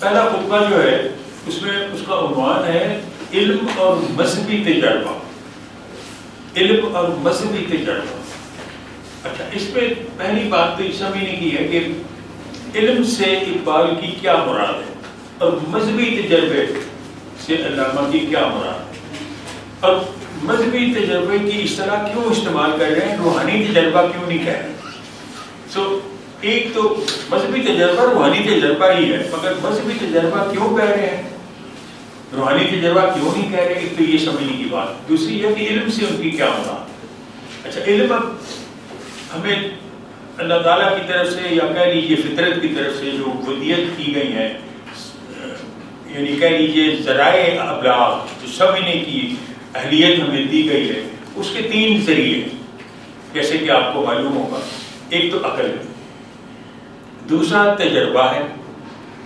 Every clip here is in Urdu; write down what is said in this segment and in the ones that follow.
پہلا خطبہ جو ہے اس میں اس کا عنوان ہے علم اور مذہبی تجربہ. علم اور مذہبی تجربہ. اچھا، اس میں پہلی بات تو سمجھنے کی ہے کہ علم سے اقبال کی کیا مراد ہے اور مذہبی تجربے سے علامہ کی کیا مراد ہے، اور مذہبی تجربے کی اصطلاح کیوں استعمال کر رہے ہیں، روحانی تجربہ کیوں نہیں کہہ رہے. ایک تو مذہبی تجربہ روحانی تجربہ ہی ہے، مگر مذہبی تجربہ کیوں کہہ رہے ہیں، روحانی تجربہ کیوں نہیں کہہ رہے، ایک تو یہ سمجھنے کی بات. دوسری ہے کہ علم سے ان کی کیا مراد. اچھا، علم اب ہمیں اللہ تعالیٰ کی طرف سے یا کہہ لیجیے فطرت کی طرف سے جو ودیت کی گئی ہے، یعنی کہہ لیجیے ذرائع ابلاغ جو سمجھنے کی اہلیت ہمیں دی گئی ہے، اس کے 3 ذریعے جیسے کہ آپ کو معلوم ہوگا. ایک تو عقل ہے، دوسرا تجربہ ہے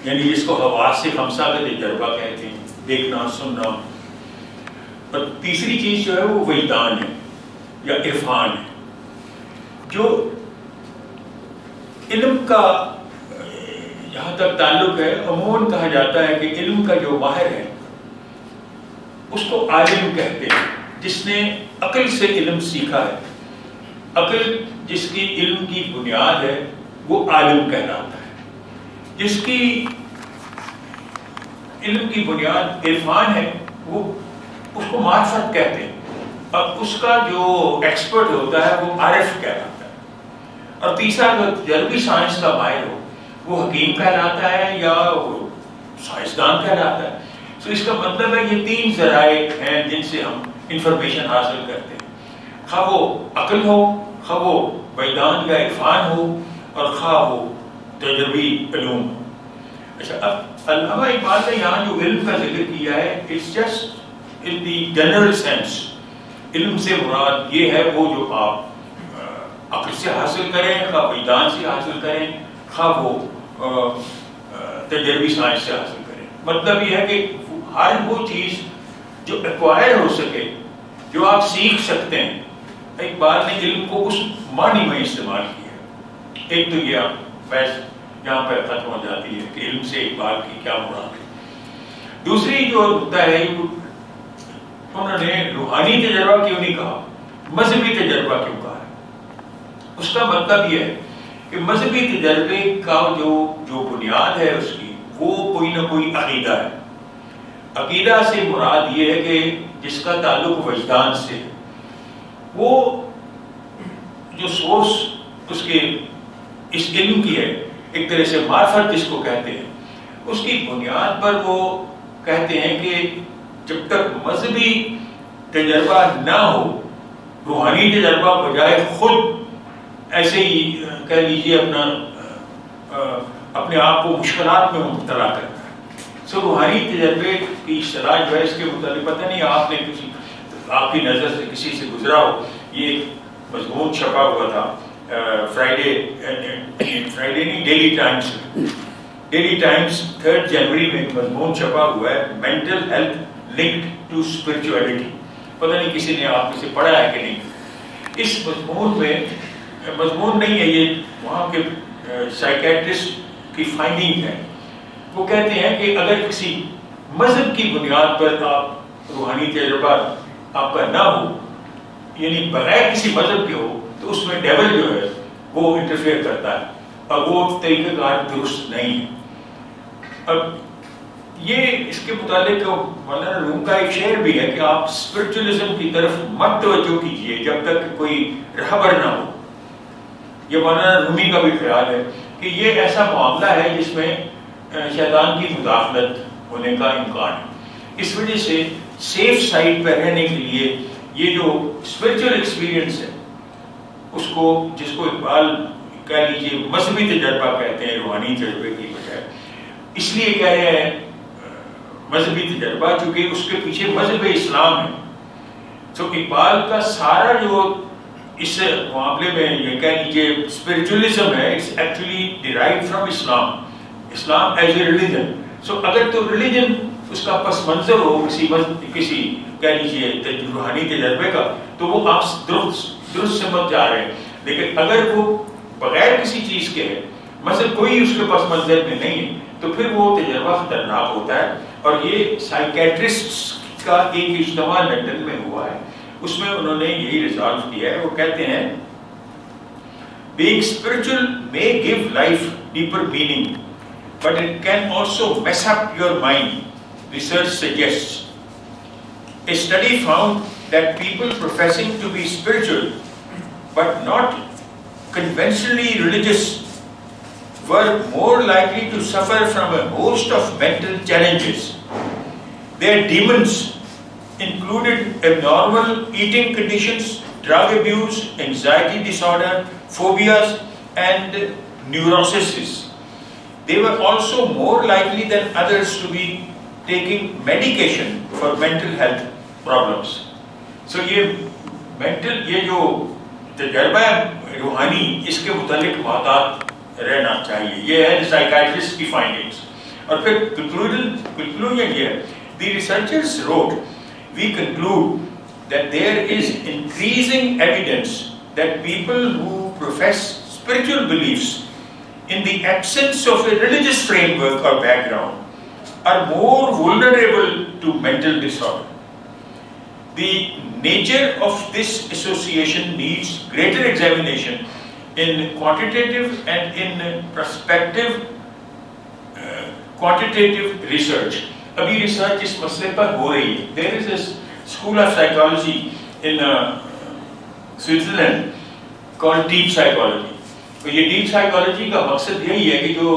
یعنی جس کو حواس خمسہ کا تجربہ کہتے ہیں، دیکھنا سننا، اور تیسری چیز جو ہے وہ وجدان ہے یا عرفان ہے. جو علم کا جہاں تک تعلق ہے، عموماً کہا جاتا ہے کہ علم کا جو ماہر ہے اس کو عالم کہتے ہیں، جس نے عقل سے علم سیکھا ہے. عقل جس کی علم کی بنیاد ہے وہ عالم کہلاتا ہے. جس کی علم کی بنیاد عرفان ہے وہ اس کو معرفت کہتے ہیں، اور اس کا جو ایکسپرٹ ہوتا ہے وہ عارف کہلاتا ہے. اور تیسرا جو تجربی سائنس کا ماہر ہو وہ حکیم کہلاتا ہے یا وہ سائنسدان کہلاتا ہے. تو اس کا مطلب ہے یہ 3 ذرائع ہیں جن سے ہم انفارمیشن حاصل کرتے ہیں، خواہ وہ عقل ہو، خواہ وہ وجدان یا عرفان ہو، اور خواہ وہ تجربی علوم. اچھا، اب علامہ اقبال نے یہاں جو علم کا ذکر کیا ہے it's just in the general sense. علم سے مراد یہ ہے وہ جو آپ عقل سے حاصل کریں، خواہ وجدان سے حاصل کریں، خواہ وہ تجربی سائنس سے حاصل کریں. مطلب یہ ہے کہ ہر وہ چیز جو ایکوائر ہو سکے، جو آپ سیکھ سکتے ہیں. اقبال نے علم کو اس معنی میں استعمال کیا. ایک تو یہ بحث یہاں پہ ختم ہو جاتی ہے کہ علم سے اقبال کی کیا مراد ہے. دوسری جو نقطہ ہے، انہوں نے روحانی تجربہ کیوں نہیں کہا، مذہبی تجربہ کیوں کہا ہے. اس کا مطلب یہ ہے کہ مذہبی تجربے کا جو بنیاد ہے اس کی، وہ کوئی نہ کوئی عقیدہ ہے. عقیدہ سے مراد یہ ہے کہ جس کا تعلق وجدان سے، وہ جو سورس اس کے اس علم کی ہے، ایک طرح سے معرفت جس کو کہتے ہیں، اس کی بنیاد پر وہ کہتے ہیں کہ جب تک مذہبی تجربہ نہ ہو، روحانی تجربہ بجائے خود ایسے ہی کہہ لیجیے اپنے آپ کو مشکلات میں مبتلا کرتا ہے. روحانی تجربے کی اصطلاح جو ہے اس کے متعلق پتہ نہیں آپ نے آپ کی نظر سے کسی سے گزرا ہو. یہ مضمون چھپا ہوا تھا فرائیڈے نہیں، ڈیلی ٹائمز 3 جنوری میں مضمون چھپا ہوا ہے، mental health linked to spirituality. پتہ نہیں کسی نے آپ سے پڑھا ہے کہ نہیں. اس مضمون میں، مضمون نہیں ہے یہ، وہاں کے سائیکیٹرسٹ کی فائنڈنگ ہے. وہ کہتے ہیں کہ اگر کسی مذہب کی بنیاد پر آپ روحانی تجربہ آپ کا نہ ہو، یعنی بغیر کسی مذہب کے ہو، تو اس میں ڈیول جو ہے وہ انٹرفیئر کرتا ہے اور وہ طریقہ کار درست نہیں ہے. اب یہ اس کے متعلق مولانا روم کا ایک شعر بھی ہے کہ آپ اسپرچولیزم کی طرف مت توجہ کیجیے جب تک کوئی رہبر نہ ہو. یہ مولانا رومی کا بھی خیال ہے کہ یہ ایسا معاملہ ہے جس میں شیطان کی مداخلت ہونے کا امکان ہے. اس وجہ سے سیف سائڈ پہ رہنے کے لیے یہ جو اسپرچل ایکسپیرینس ہے، اس کو جس کو اقبال کہہ لیجیے مذہبی تجربہ کہتے ہیں روحانی تجربے کی بجائے، اس لیے کہہ رہے ہیں مذہبی تجربہ چونکہ اس کے پیچھے مذہب اسلام ہے. تو اقبال کا سارا جو اس معاملے میں یہ کہہ لیجیے اسپرچولیزم ہے، it's actually derived from Islam, Islam is a religion. So اگر تو ریلیجن اس کا پس منظر ہو کسی کہہ لیجیے روحانی تجربے کا، تو وہ آپ درست سمجھ جا رہے ہیں. لیکن اگر وہ بغیر کسی چیز کے ہے، مذہب کوئی اس کے پس منظر میں نہیں ہے، تو پھر وہ تجربہ خطرناک ہوتا ہے. اور یہ سائیکیٹرسٹ کا ایک اجتماع لندن میں ہوا ہے, اس میں انہوں نے یہی ریزالو کیا ہے. وہ کہتے ہیں being spiritual may give life deeper meaning, but it can also mess up your mind, research suggests. A study found that people professing to be spiritual but not conventionally religious were more likely to suffer from a host of mental challenges. Their demons included abnormal eating conditions, drug abuse, anxiety disorder, phobias, and neuroses. They were also more likely than others to be taking medication for mental health problems. So یہ جو تجربہ روحانی اس کے متعلق محتاط رہنا چاہیے. یہ ہے سائیکیٹرسٹ کی فائنڈنگس. اور پھر کنکلوژن یہ ہے, the researchers wrote, we conclude that there is increasing evidence that people who profess spiritual beliefs in the absence of a religious framework or background are more vulnerable to mental disorder. The nature of this association needs greater examination in quantitative and in prospective quantitative research. ابھی ریسرچ اس مسئلے پر ہو رہی ہے. There is a school of psychology in Switzerland called deep psychology. تو یہ ڈیپ سائیکالوجی کا مقصد یہی ہے کہ جو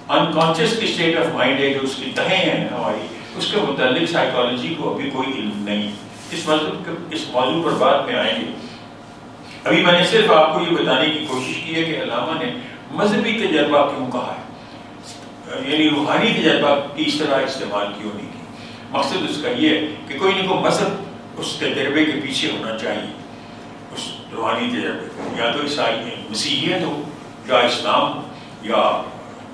انکانشیس کی اسٹیٹ آف مائنڈ ہے, جو اس کی تہیں ہیں ہماری, اس کے متعلق سائیکالوجی کو ابھی کوئی علم نہیں. اس موضوع پر بعد میں آئیں گے. ابھی میں نے صرف آپ کو یہ بتانے کی کوشش کی ہے کہ علامہ نے مذہبی تجربہ کیوں کہا ہے, یعنی روحانی تجربہ کی اس طرح استعمال کیوں نہیں کی. مقصد اس کا یہ ہے کہ کوئی نہ کوئی مذہب اس تجربے کے پیچھے ہونا چاہیے, اس روحانی تجربے کو. یا تو عیسائی مسیحیت ہو, یا اسلام ہو, یا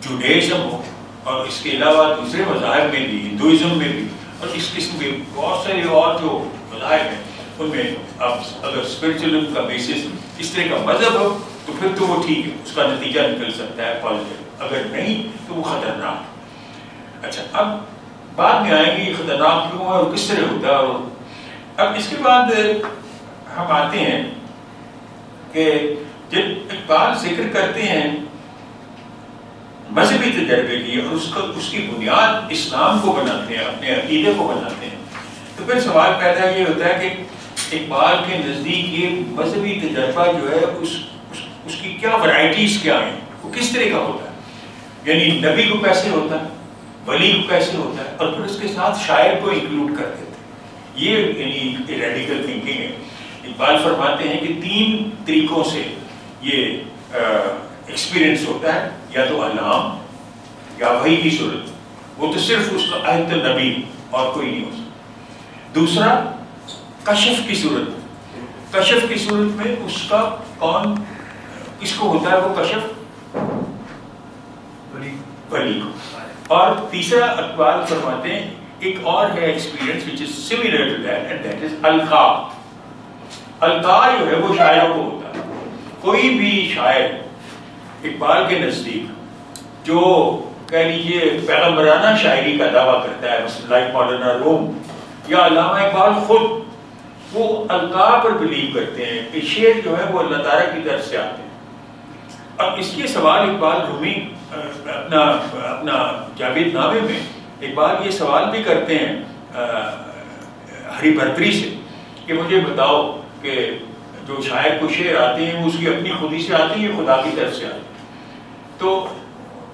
جوڈیزم ہو, اور اس کے علاوہ دوسرے مذاہب میں بھی, ہندوازم میں بھی, اور اس قسم کے بہت سارے اور جو مذاہب ہیں ان میں اب اگر اسپرچولزم کا بیسس اس طرح کا مذہب ہو تو پھر تو وہ ٹھیک ہے, اس کا نتیجہ نکل سکتا ہے پازیٹیو. اگر نہیں تو وہ خطرناک. اچھا, اب بعد میں آئیں گے یہ خطرناک کیوں ہے اور کس طرح ہوتا ہے. اور اب اس کے بعد ہم آتے ہیں کہ جب اقبال ذکر کرتے ہیں مذہبی تجربے کی اور اس کی بنیاد اسلام کو بناتے ہیں, اپنے عقیدے کو بناتے ہیں, تو پھر سوال پیدا یہ ہوتا ہے کہ اقبال کے نزدیک یہ مذہبی تجربہ جو ہے اس کی کیا ورائٹیز کیا ہیں, وہ کس طرح کا ہوتا ہے. یعنی نبی کو کیسے ہوتا ہے, ولی کو کیسے ہوتا ہے, اور پھر اس کے ساتھ شاعر کو انکلوڈ کر دیتے ہیں. یہ یعنی ریڈیکل تھنکنگ ہے. اقبال فرماتے ہیں کہ 3 طریقوں سے یہ ایکسپیرئنس ہوتا ہے, یا تو الہام یا وحی کی صورت, وہ تو صرف اس کا آیت النبی اور کوئی نہیں ہو سکتا. دوسرا کشف کی صورت, کشف کی صورت میں اس کا کون کس کو ہوتا ہے, وہ کشف ولی کو. اور تیسرا اقبال فرماتے ہیں ایک اور ہے experience which is similar to that, and that is القا. القا جو ہے وہ شاعروں کو ہوتا ہے. کوئی بھی شاعر اقبال کے نزدیک جو کہہ لیجیے پیغمبرانہ شاعری کا دعویٰ کرتا ہے, مثلا لائک مولانا روم یا علامہ اقبال خود, وہ القا پر بلیو کرتے ہیں کہ شعر جو ہے وہ اللہ تعالیٰ کی طرف سے آتے ہیں. اب اس کے سوال اقبال رومی اپنا جاوید نامے میں اقبال یہ سوال بھی کرتے ہیں ہری بھرتری سے کہ مجھے بتاؤ کہ جو شاعر کو شعر آتے ہیں وہ اس کی اپنی خودی سے آتی ہیں, خدا کی طرف سے آتی ہیں. تو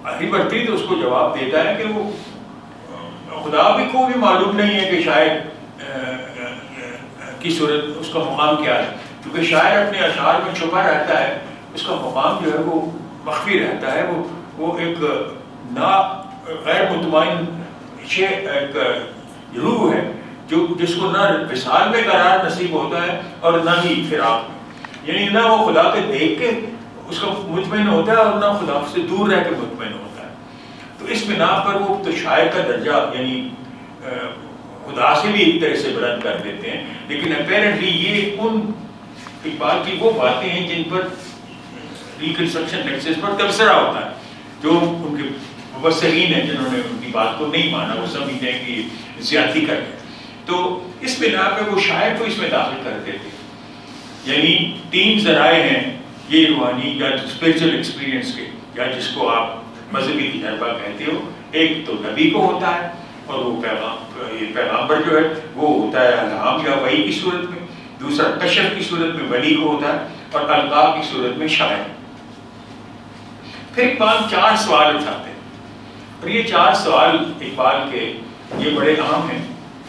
ہری بھرتری تو اس کو جواب دیتا ہے کہ وہ خدا بھی کو بھی معلوم نہیں ہے کہ شاعر کی صورت اس کا مقام کیا ہے, کیونکہ شاعر اپنے اشعار میں چھپا رہتا ہے, اس کا مقام جو ہے وہ مخفی رہتا ہے. وہ ایک غیر مطمئن ایک روح ہے جس کو نہ وصال میں قرار نصیب ہوتا ہے اور نہ ہی فراق میں. یعنی نہ وہ خدا کے دیکھ کے اس کا مطمئن ہوتا ہے اور نہ خدا سے دور رہ کے مطمئن ہوتا ہے. تو اس بنا پر وہ تو شاعر کا درجہ یعنی خدا سے بھی ایک طرح سے بلند کر دیتے ہیں. لیکن اپیرنٹلی یہ ان اقبال کی وہ باتیں ہیں جن پر ریکنسٹرکشن لیکچرز پر تبصرہ ہوتا ہے, جو ان کے مبصرین ہیں جنہوں نے ان کی بات کو نہیں مانا، وہ سمجھتے ہیں کہ زیادتی کر رہے ہیں، تو اس بنا پہ وہ شاعر کو اس میں داخل کرتے تھے. یعنی 3 ذرائع ہیں یہ روحانی یا اسپرچل ایکسپیرینس کے، یا جس کو آپ مذہبی تجربہ کہتے ہو. ایک تو نبی کو ہوتا ہے، اور وہ پیغامبر جو ہے وہ ہوتا ہے الہام یا وحی کی صورت میں. دوسرا کشف کی صورت میں ولی کو ہوتا ہے، اور القاء کی صورت میں شاعر. پھر اقبال 4 سوال اٹھاتے ہیں، اور یہ 4 سوال اقبال کے یہ بڑے اہم ہیں.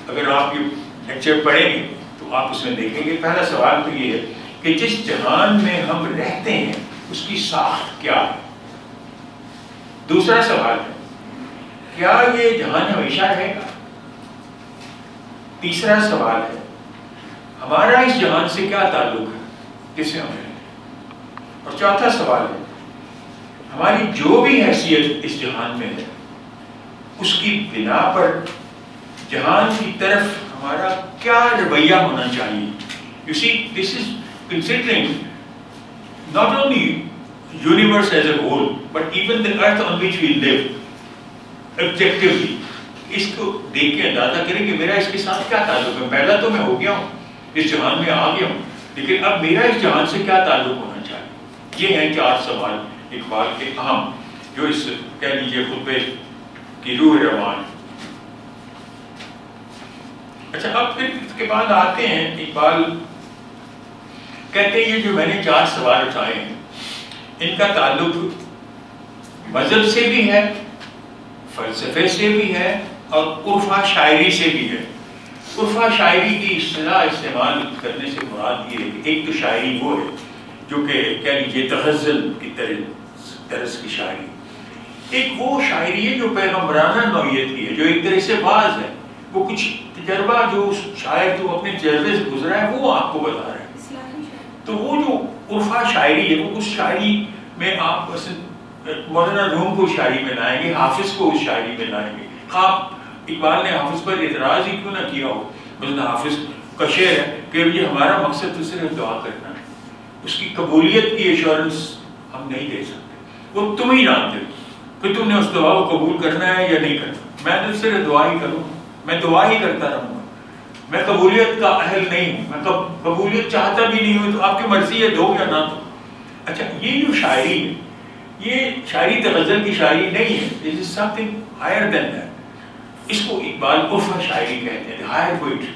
اگر آپ یہ لیکچر پڑھیں گے تو آپ اس میں دیکھیں گے. پہلا سوال تو یہ ہے کہ جس جہان میں ہم رہتے ہیں اس کی ساخت کیا ہے. دوسرا سوال ہے کیا یہ جہان ہمیشہ رہے گا. تیسرا سوال ہے ہمارا اس جہان سے کیا تعلق ہے، کس سے ہم رہتے ہیں. اور چوتھا سوال ہے ہماری جو بھی حیثیت اس جہان میں ہے اس کی بنا پر جہان کی طرف ہمارا کیا رویہ ہونا چاہیے. You see, this is considering not only universe as a whole, but even the earth on which we live, objectively. اس کو دیکھ کے اندازہ کریں کہ میرا اس کے ساتھ کیا تعلق ہے. پہلا تو میں ہو گیا ہوں، اس جہان میں آ گیا ہوں، لیکن اب میرا اس جہان سے کیا تعلق ہونا چاہیے. یہ ہیں 4 سوال اقبال کے اہم، جو اس کہہ لیجیے خطبے کی روح روان. اچھا اب پھر اس کے بعد آتے ہیں اقبال کہتے ہیں یہ جو میں نے 4 سوال اٹھائے ہیں ان کا تعلق مذہب سے بھی ہے، فلسفے سے بھی ہے، اور عرفہ شاعری سے بھی ہے. عرفہ شاعری کی اصطلاح استعمال کرنے سے مراد یہ ہے کہ ایک تو شاعری وہ ہے جو کہ کہہ لیجیے تغزل کی طرز کی شاعری، ایک وہ شاعری ہے جو پیغمبرانہ نوعیت کی ہے، جو ایک طرح سے باز ہے. وہ کچھ تجربہ جو شاعر جو اپنے تجربے سے گزرا ہے وہ آپ کو بتا رہا ہے. تو وہ جو عرفہ شاعری ہے وہ اس شاعری میں آپ مولانا روم کو شاعری میں لائیں گے، حافظ کو اس شاعری میں لائیں گے. خواب اقبال نے حافظ پر اعتراض ہی کیوں نہ کیا ہو. مثلا حافظ کا شعر ہے کہ یہ ہمارا مقصد تو صرف دعا کرنا ہے، اس کی قبولیت کی ایشورنس ہم نہیں دے سکتے، وہ تم ہی جانتے ہو کہ تم نے اس دعا کو قبول کرنا ہے یا نہیں کرنا. میں تو صرف دعا ہی کروں، میں دعا ہی کرتا رہوں گا، میں قبولیت کا اہل نہیں ہوں، میں قبولیت چاہتا بھی نہیں ہوں، تو آپ کی مرضی ہے دو یا نہ دو. اچھا یہ جو شاعری ہے یہ شاعری تغزل کی شاعری نہیں ہے، it is something higher than that. اس کو اقبال عرفہ شاعری کہتے ہیں، ہائر پوئٹری.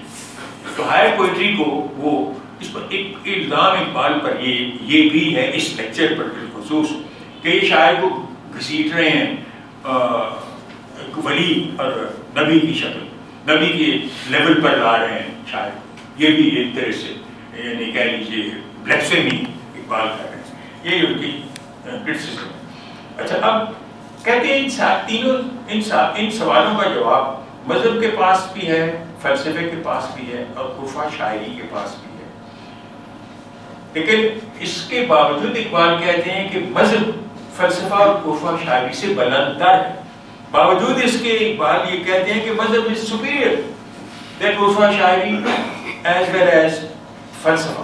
تو ہائر پوئٹری کو وہ اس پر ایک الزام اقبال پر یہ بھی ہے اس لیکچر پر بالخصوص کہ یہ شاعر کو گھسیٹ رہے ہیں ولی اور نبی کی شکل، نبی کے لیول پر لا رہے ہیں شاعر. یہ بھی ایک طرح سے یعنی کہہ لیجیے بلیکسیمی اقبال کر رہے ہیں، یہ ان کی کرٹیسزم ہے. اچھا اب کہتے ہیں ان سوالوں کا جواب مذہب کے پاس بھی ہے، فلسفے کے پاس بھی ہے، اور عرفہ شاعری کے پاس بھی ہے. لیکن اس کے باوجود اقبال کہتے ہیں کہ مذہب فلسفہ اور عرفہ شاعری سے بلند تر ہے. باوجود اس کے اقبال یہ کہتے ہیں کہ مذہب is superior than عرفہ شاعری as well as فلسفہ.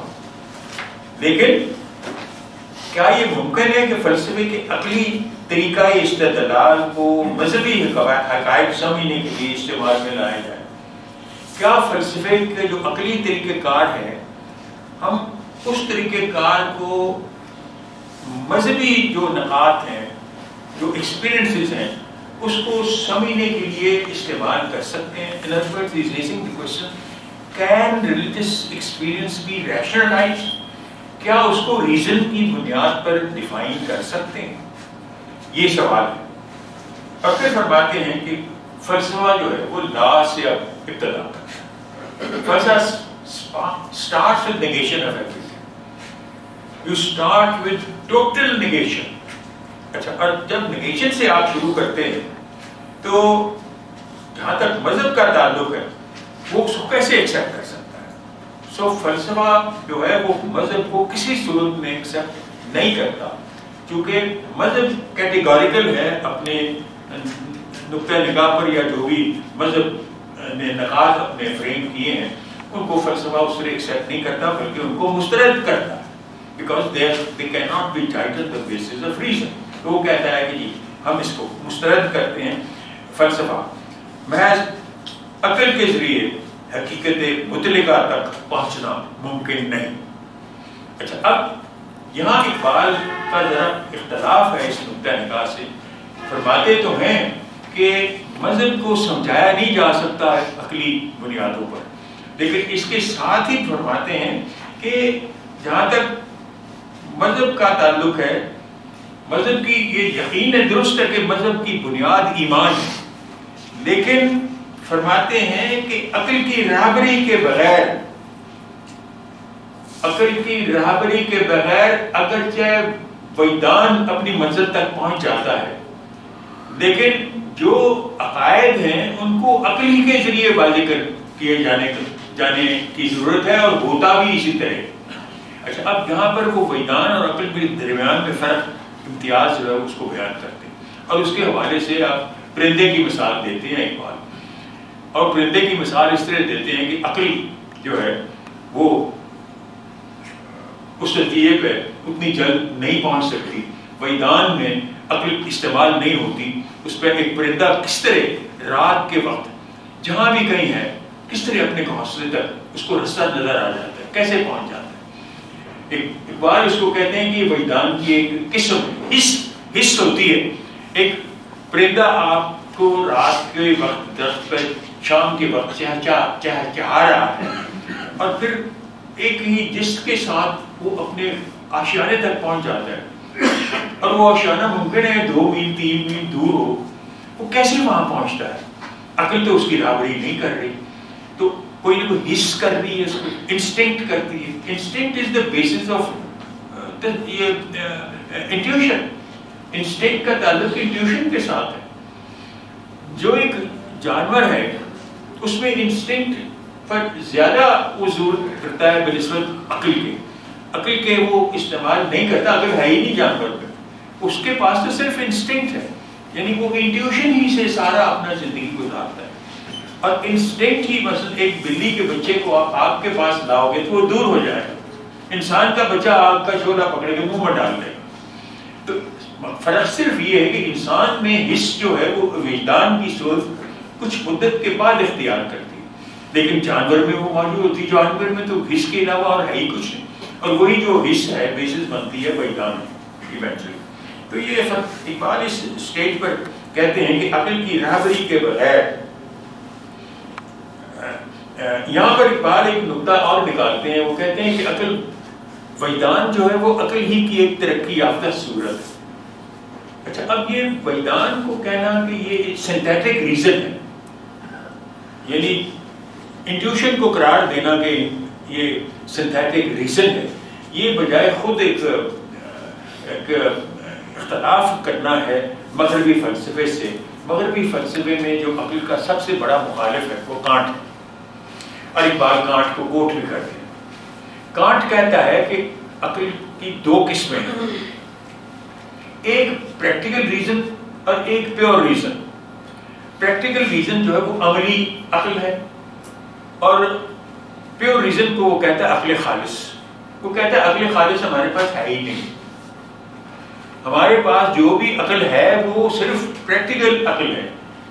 لیکن کیا یہ ممکن ہے کہ فلسفے کے عقلی طریقہ استدلال کو مذہبی حقائق سمجھنے کے لیے استعمال میں لایا جائے؟ کیا فلسفے کے جو عقلی طریقہ کار ہے ہم اس طریقہ کار کو مذہبی جو نقاط ہیں، جو ایکسپیرینسز ہیں، اس کو سمجھنے کے لیے استعمال کر سکتے ہیں؟ In other words, he is raising the question, can religious experience be rationalized? کیا اس کو ریزن کی بنیاد پر ڈیفائن کر سکتے ہیں؟ یہ سوال ہے. اور پھر فرماتے ہیں کہ فلسفہ جو ہے وہ لا سے اب ابتدا کرتا ہے. فلسفہ starts with negation of everything. You start with total negation. اچھا اور جب negation سے آپ شروع کرتے ہیں تو جہاں تک مذہب کا تعلق ہے وہ اس کو کیسے ایکسیپٹ کر سکتا ہے؟ سو فلسفہ جو ہے وہ مذہب کو کسی صورت میں ایکسیپٹ نہیں کرتا، چونکہ مذہب کیٹیگوریکل ہے اپنے نقطۂ نگاہ پر، یا جو بھی مذہب نے نقاط اپنے فریم کیے ہیں ان کو فلسفہ اس طرح ایکسیپٹ نہیں کرتا بلکہ ان کو مسترد کرتا ہے. Because they cannot be tied on the basis of reason. تو وہ کہتا ہے کہ جی ہم اس کو مسترد کرتے ہیں فلسفہ محض عقل کے ذریعے حقیقت مطلقہ تک پہنچنا ممکن نہیں۔ اچھا، اب یہاں اقبال کا ذرا اختلاف ہے اس نقطہ نگاہ سے۔ فرماتے تو ہیں کہ مذہب کو سمجھایا نہیں جا سکتا ہے عقلی بنیادوں پر، لیکن اس کے ساتھ ہی فرماتے ہیں کہ جہاں تک مذہب کا تعلق ہے، مذہب کی یہ یقین درست ہے کہ مذہب کی بنیاد ایمان ہے، لیکن فرماتے ہیں کہ عقل کی رہبری کے بغیر، عقل کی رہبری کے بغیر اگرچہ وجدان اپنی منزل تک پہنچ جاتا ہے، لیکن جو عقائد ہیں ان کو عقل ہی کے ذریعے واضح کیے جانے کی ضرورت ہے، اور ہوتا بھی اسی طرح۔ اچھا، اب یہاں پر وہ وجدان اور عقل کے درمیان میں فرق، امتیاز جو ہے اس کو بیان کرتے ہیں، اور اس کے حوالے سے آپ پرندے کی مثال دیتے ہیں اقبال، اور پرندے کی مثال اس طرح دیتے ہیں کہ عقل جو ہے وہ اس نتیجے پہ اتنی جلد نہیں پہنچ سکتی، وجدان میں عقل استعمال نہیں ہوتی، اس پہ ایک پرندہ کس طرح رات کے وقت جہاں بھی کہیں ہے کس طرح اپنے گھونسلے تک اس کو رستہ نظر آ جاتا ہے، کیسے پہنچ جاتا ہے۔ اقبال اس کو کہتے ہیں کہ وجدان کی ایک قسم حص ہوتی ہے۔ ایک پرندہ آپ کو رات کے وقت درخت پہ شام کے وقت چہچہا رہا ہے، اور پھر ایک ہی جس کے ساتھ وہ اپنے آشیانے تک پہنچ جاتا ہے، اور وہ آشیانہ ممکن ہے 2 میل 3 میل دور ہو، وہ کیسے وہاں پہنچتا ہے؟ عقل تو اس کی رہبری نہیں کر رہی، تو کوئی نہ کوئی حص کر رہی ہے، اس کو انسٹنکٹ کرتی ہے۔ Instinct is the basis of intuition. Instinct کا تعلق انٹیوشن کے ساتھ ہے۔ جو ایک جانور ہے اس میں انسٹنکٹ پر زیادہ وہ زور کرتا ہے بنسبت عقل کے۔ عقل کے وہ استعمال نہیں کرتا، عقل ہے ہی نہیں جانور میں، اس کے پاس تو صرف انسٹنکٹ ہے، یعنی وہ انٹیوشن ہی سے سارا اپنا زندگی گزارتا ہے۔ اور انسٹنکٹ ہی مثلا ایک بلی کے بچے کو آپ آگ کے پاس لاؤ گے تو وہ دور ہو جائے گا، انسان کا بچہ آگ کا شعلہ پکڑے کے منہ میں ڈال دے گا۔ تو فرق صرف یہ ہے کہ انسان میں حص جو ہے وہ وجدان کی سوچ کچھ مدت کے بعد اختیار کرتی ہے، لیکن جانور میں وہ موجود ہوتی ہے۔ جانور میں تو حص کے علاوہ اور ہے ہی کچھ نہیں، اور وہی جو حص ہے بیسس بنتی ہے وجدان ایونچولی۔ تو یہ فرق اقبال اس اسٹیج پر کہتے ہیں کہ عقل کی رہبری کے بغیر، یہاں پر اقبال ایک نقطہ اور نکالتے ہیں، وہ کہتے ہیں کہ عقل وجدان جو ہے وہ عقل ہی کی ایک ترقی یافتہ صورت ہے۔ اچھا، اب یہ وجدان کو کہنا کہ یہ سنتھیٹک ریزن ہے، یعنی انٹیوشن کو قرار دینا کہ یہ سنتھیٹک ریزن ہے، یہ بجائے خود ایک اختلاف کرنا ہے مغربی فلسفے سے۔ مغربی فلسفے میں جو عقل کا سب سے بڑا مخالف ہے وہ کانٹ ہے، اور اقبال کانٹ کو کوٹ بھی کرتے ہیں۔ کانٹ کہتا ہے کہ عقل کی 2 قسمیں ہیں، ایک پریکٹیکل ریزن اور ایک پیور ریزن۔ پریکٹیکل ریزن جو ہے وہ عملی عقل ہے، اور پیور ریزن کو وہ کہتا ہے عقل خالص۔ وہ کہتا ہے عقل خالص ہمارے پاس ہے ہی نہیں، ہمارے پاس جو بھی عقل ہے وہ صرف پریکٹیکل عقل ہے،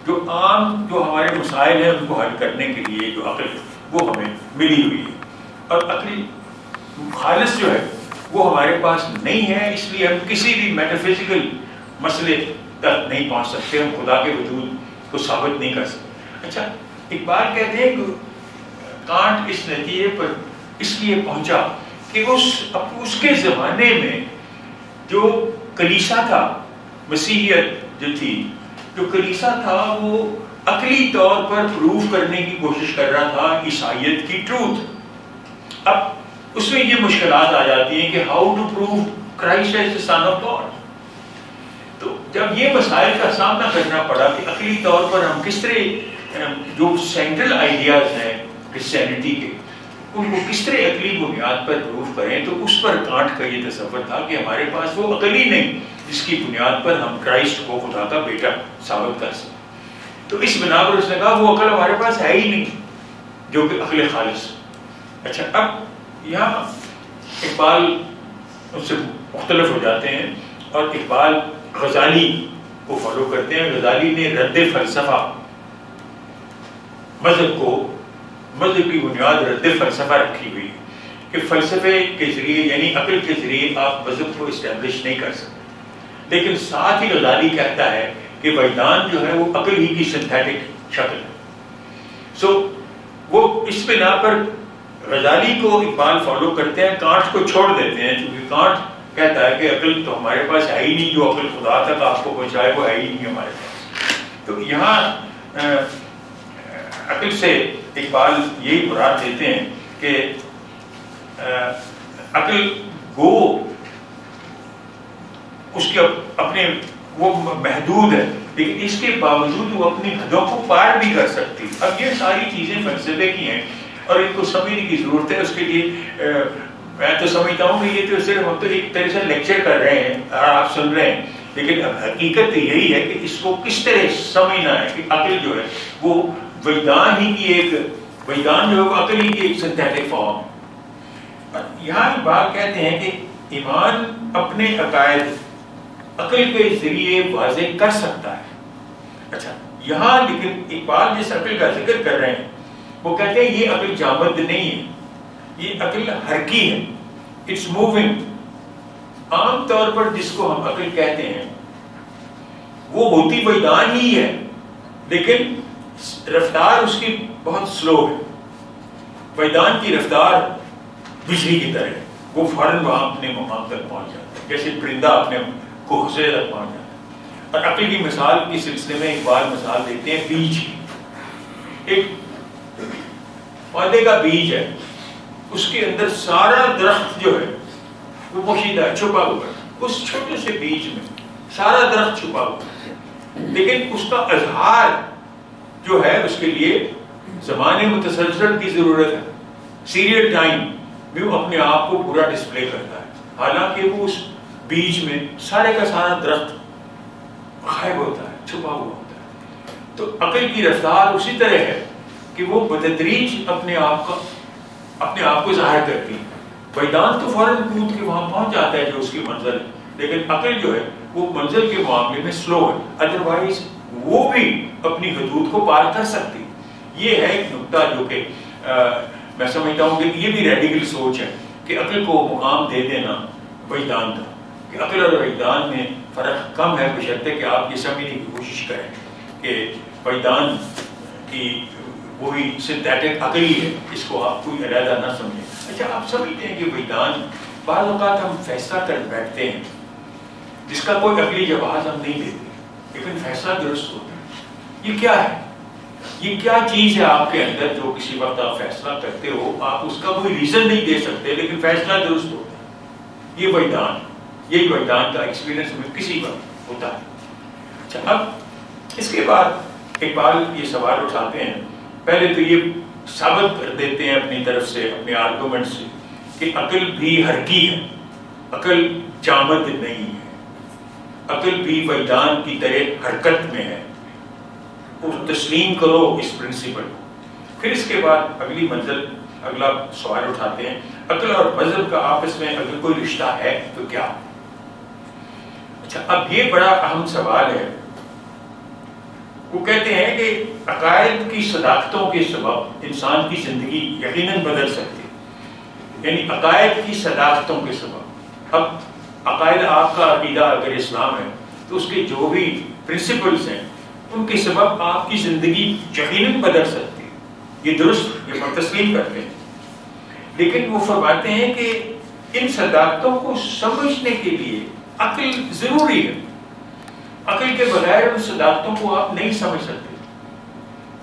جو عام جو ہمارے مسائل ہیں ان کو حل کرنے کے لیے جو عقل ہے وہ ہمیں ملی ہوئی ہے، اور عقل خالص جو ہے وہ ہمارے پاس نہیں ہے، اس لیے ہم کسی بھی میٹافزیکل مسئلے تک نہیں پہنچ سکتے، ہم خدا کے وجود کو ثابت نہیں کر سکتے۔ اچھا، اقبال کہتے ہیں کہ کانٹ اس نتیجے پر اس لیے پہنچا کہ اس کے زمانے میں جو کلیسا تھا، مسیحیت جو تھی، جو کلیسا تھا وہ عقلی طور پر پروف کرنے کی کوشش کر رہا تھا عیسائیت کی ٹروتھ۔ اب اس میں یہ مشکلات آ جاتی ہیں کہ how to prove Christ as the son of God. تو جب یہ مسائل کا سامنا کرنا پڑا کہ عقلی طور پر ہم کس طرح جو سینٹرل آئیڈیاز ہیں کرسچینٹی کے ان کو کس طرح عقلی بنیاد پر پروف کریں، تو اس پر کانٹ کا یہ تصور تھا کہ ہمارے پاس وہ عقل ہی نہیں جس کی بنیاد پر ہم کرائسٹ کو خدا کا بیٹا ثابت کر سکیں۔ تو اس بنا پر اس نے کہا وہ عقل ہمارے پاس ہے ہی نہیں جو کہ عقل خالص۔ اچھا، اب یہاں اقبال ان سے مختلف ہو جاتے ہیں، اور اقبال غزالی کو فالو کرتے ہیں. غزالی نے رد فلسفہ مذہب کو، مذہب کی بنیاد رد فلسفہ رکھی ہوئی کہ فلسفے کے ذریعے یعنی عقل کے ذریعے آپ مذہب کو اسٹیبلش نہیں کر سکتے. لیکن ساتھ ہی غزالی کہتا ہے کہ وجدان جو ہے وہ عقل ہی کی سنتھیٹک شکل ہے. سو وہ اس بنا پر غزالی کو اقبال فالو کرتے ہیں، کانٹ کو چھوڑ دیتے ہیں، کیونکہ کانٹ کہتا ہے کہ عقل تو ہمارے پاس ہے ہی نہیں، جو عقل خدا تک آپ کو پہنچائے وہ ہے ہی نہیں ہمارے پاس. تو یہاں عقل سے اقبال یہی مراد دیتے ہیں کہ عقل گو اس کے اپنے وہ محدود ہے، لیکن اس کے باوجود وہ اپنی حدوں کو پار بھی کر سکتی. اب یہ ساری چیزیں فلسفے کی ہیں اور ان کو سمجھنے کی ضرورت ہے. اس کے لیے میں تو سمجھتا ہوں کہ یہ تو صرف ہم تو ایک طرح سے لیکچر کر رہے ہیں اور آپ سن رہے ہیں، لیکن حقیقت یہی ہے کہ اس کو کس طرح سمجھنا ہے کہ عقل جو ہے وہ وجدان ہی کی ایک، وجدان جو ہے وہ عقل ہی کی ایک سنتھیٹک فارم ہے. یہاں بات کہتے ہیں کہ ایمان اپنے عقائد عقل کے ذریعے واضح کر سکتا ہے. اچھا یہاں لیکن اقبال جس عقل کا ذکر کر رہے ہیں وہ کہتے ہیں یہ عقل جامد نہیں ہے، یہ عقل حرکی ہے، اٹس موونگ. عام طور پر جس کو ہم عقل کہتے ہیں وہ ہوتی وجدان ہی ہے، لیکن رفتار اس کی بہت سلو ہے. وجدان کی رفتار بجلی کی طرح ہے، وہ فوراً وہاں اپنے مقام تک پہنچ جاتا ہے جیسے پرندہ اپنے گھونسلے تک پہنچ جاتا ہے. اور عقل کی مثال کے سلسلے میں اقبال مثال دیتے ہیں بیج کی. ایک پودے کا بیج ہے، اس کے اندر سارا درخت جو ہے وہ پوشیدہ چھپا ہوا ہے، اس چھوٹے سے بیج میں سارا درخت چھپا ہوا ہے، لیکن اس کا اظہار جو ہے اس کے لیے زمان متسلسل کی ضرورت ہے. سیریل ٹائم میں وہ اپنے آپ کو پورا ڈسپلے کرتا ہے، حالانکہ وہ اس بیج میں سارے کا سارا درخت غائب ہوتا ہے، چھپا ہوا ہوتا ہے. تو عقل کی رفتار اسی طرح ہے کہ وہ بتدریج اپنے آپ کو ظاہر کرتی ہے. وجدان تو فوراً کود کے وہاں پہنچ جاتا ہے جو اس کی منزل ہے، لیکن عقل جو ہے وہ منزل کے معاملے میں سلو ہے، ادروائز وہ بھی اپنی حدود کو پار کر سکتی. یہ ہے ایک نقطہ جو کہ میں سمجھتا ہوں کہ یہ بھی ریڈیکل سوچ ہے کہ عقل کو مقام دے دینا وجدان کا، کہ عقل اور وجدان میں فرق کم ہے، بشرطے کہ آپ یہ سمجھنے کی کوشش کریں کہ وجدان کی وہی سنتھیٹک عقل ہی ہے، اس کو آپ کوئی علیحدہ نہ سمجھیں. اچھا آپ سمجھتے ہیں کہ وجدان بعض اوقات ہم فیصلہ کر بیٹھتے ہیں جس کا کوئی عقلی جواز ہم نہیں دیتے، لیکن فیصلہ درست ہوتا ہے. یہ کیا ہے؟ یہ کیا چیز ہے آپ کے اندر جو کسی وقت آپ فیصلہ کرتے ہو، آپ اس کا کوئی ریزن نہیں دے سکتے لیکن فیصلہ درست ہوتا ہے؟ یہ وجدان، یہی وجدان کا ایکسپیرینس ہمیں کسی وقت ہوتا ہے. اچھا اب اس کے بعد اقبال یہ سوال اٹھاتے ہیں، پہلے تو یہ ثابت کر دیتے ہیں اپنی طرف سے، اپنے آرگومنٹ سے، کہ عقل بھی حرکی ہے، عقل جامد نہیں ہے، عقل بھی وجدان کی طرح حرکت میں ہے. تسلیم کرو اس پرنسپل کو. پھر اس کے بعد اگلی منزل، اگلا سوال اٹھاتے ہیں، عقل اور مذہب کا آپس میں اگر کوئی رشتہ ہے تو کیا؟ اچھا اب یہ بڑا اہم سوال ہے. وہ کہتے ہیں کہ عقائد کی صداقتوں کے سبب انسان کی زندگی یقیناً بدل سکتی ہے، یعنی عقائد کی صداقتوں کے سبب. اب عقائد آپ کا عقیدہ اگر اسلام ہے تو اس کے جو بھی پرنسپلز ہیں ان کے سبب آپ کی زندگی یقیناً بدل سکتی ہے. یہ درست، یہ ہم تسلیم کرتے ہیں، لیکن وہ فرماتے ہیں کہ ان صداقتوں کو سمجھنے کے لیے عقل ضروری ہے. عقل کے بغیر ان صداقتوں کو آپ نہیں سمجھ سکتے.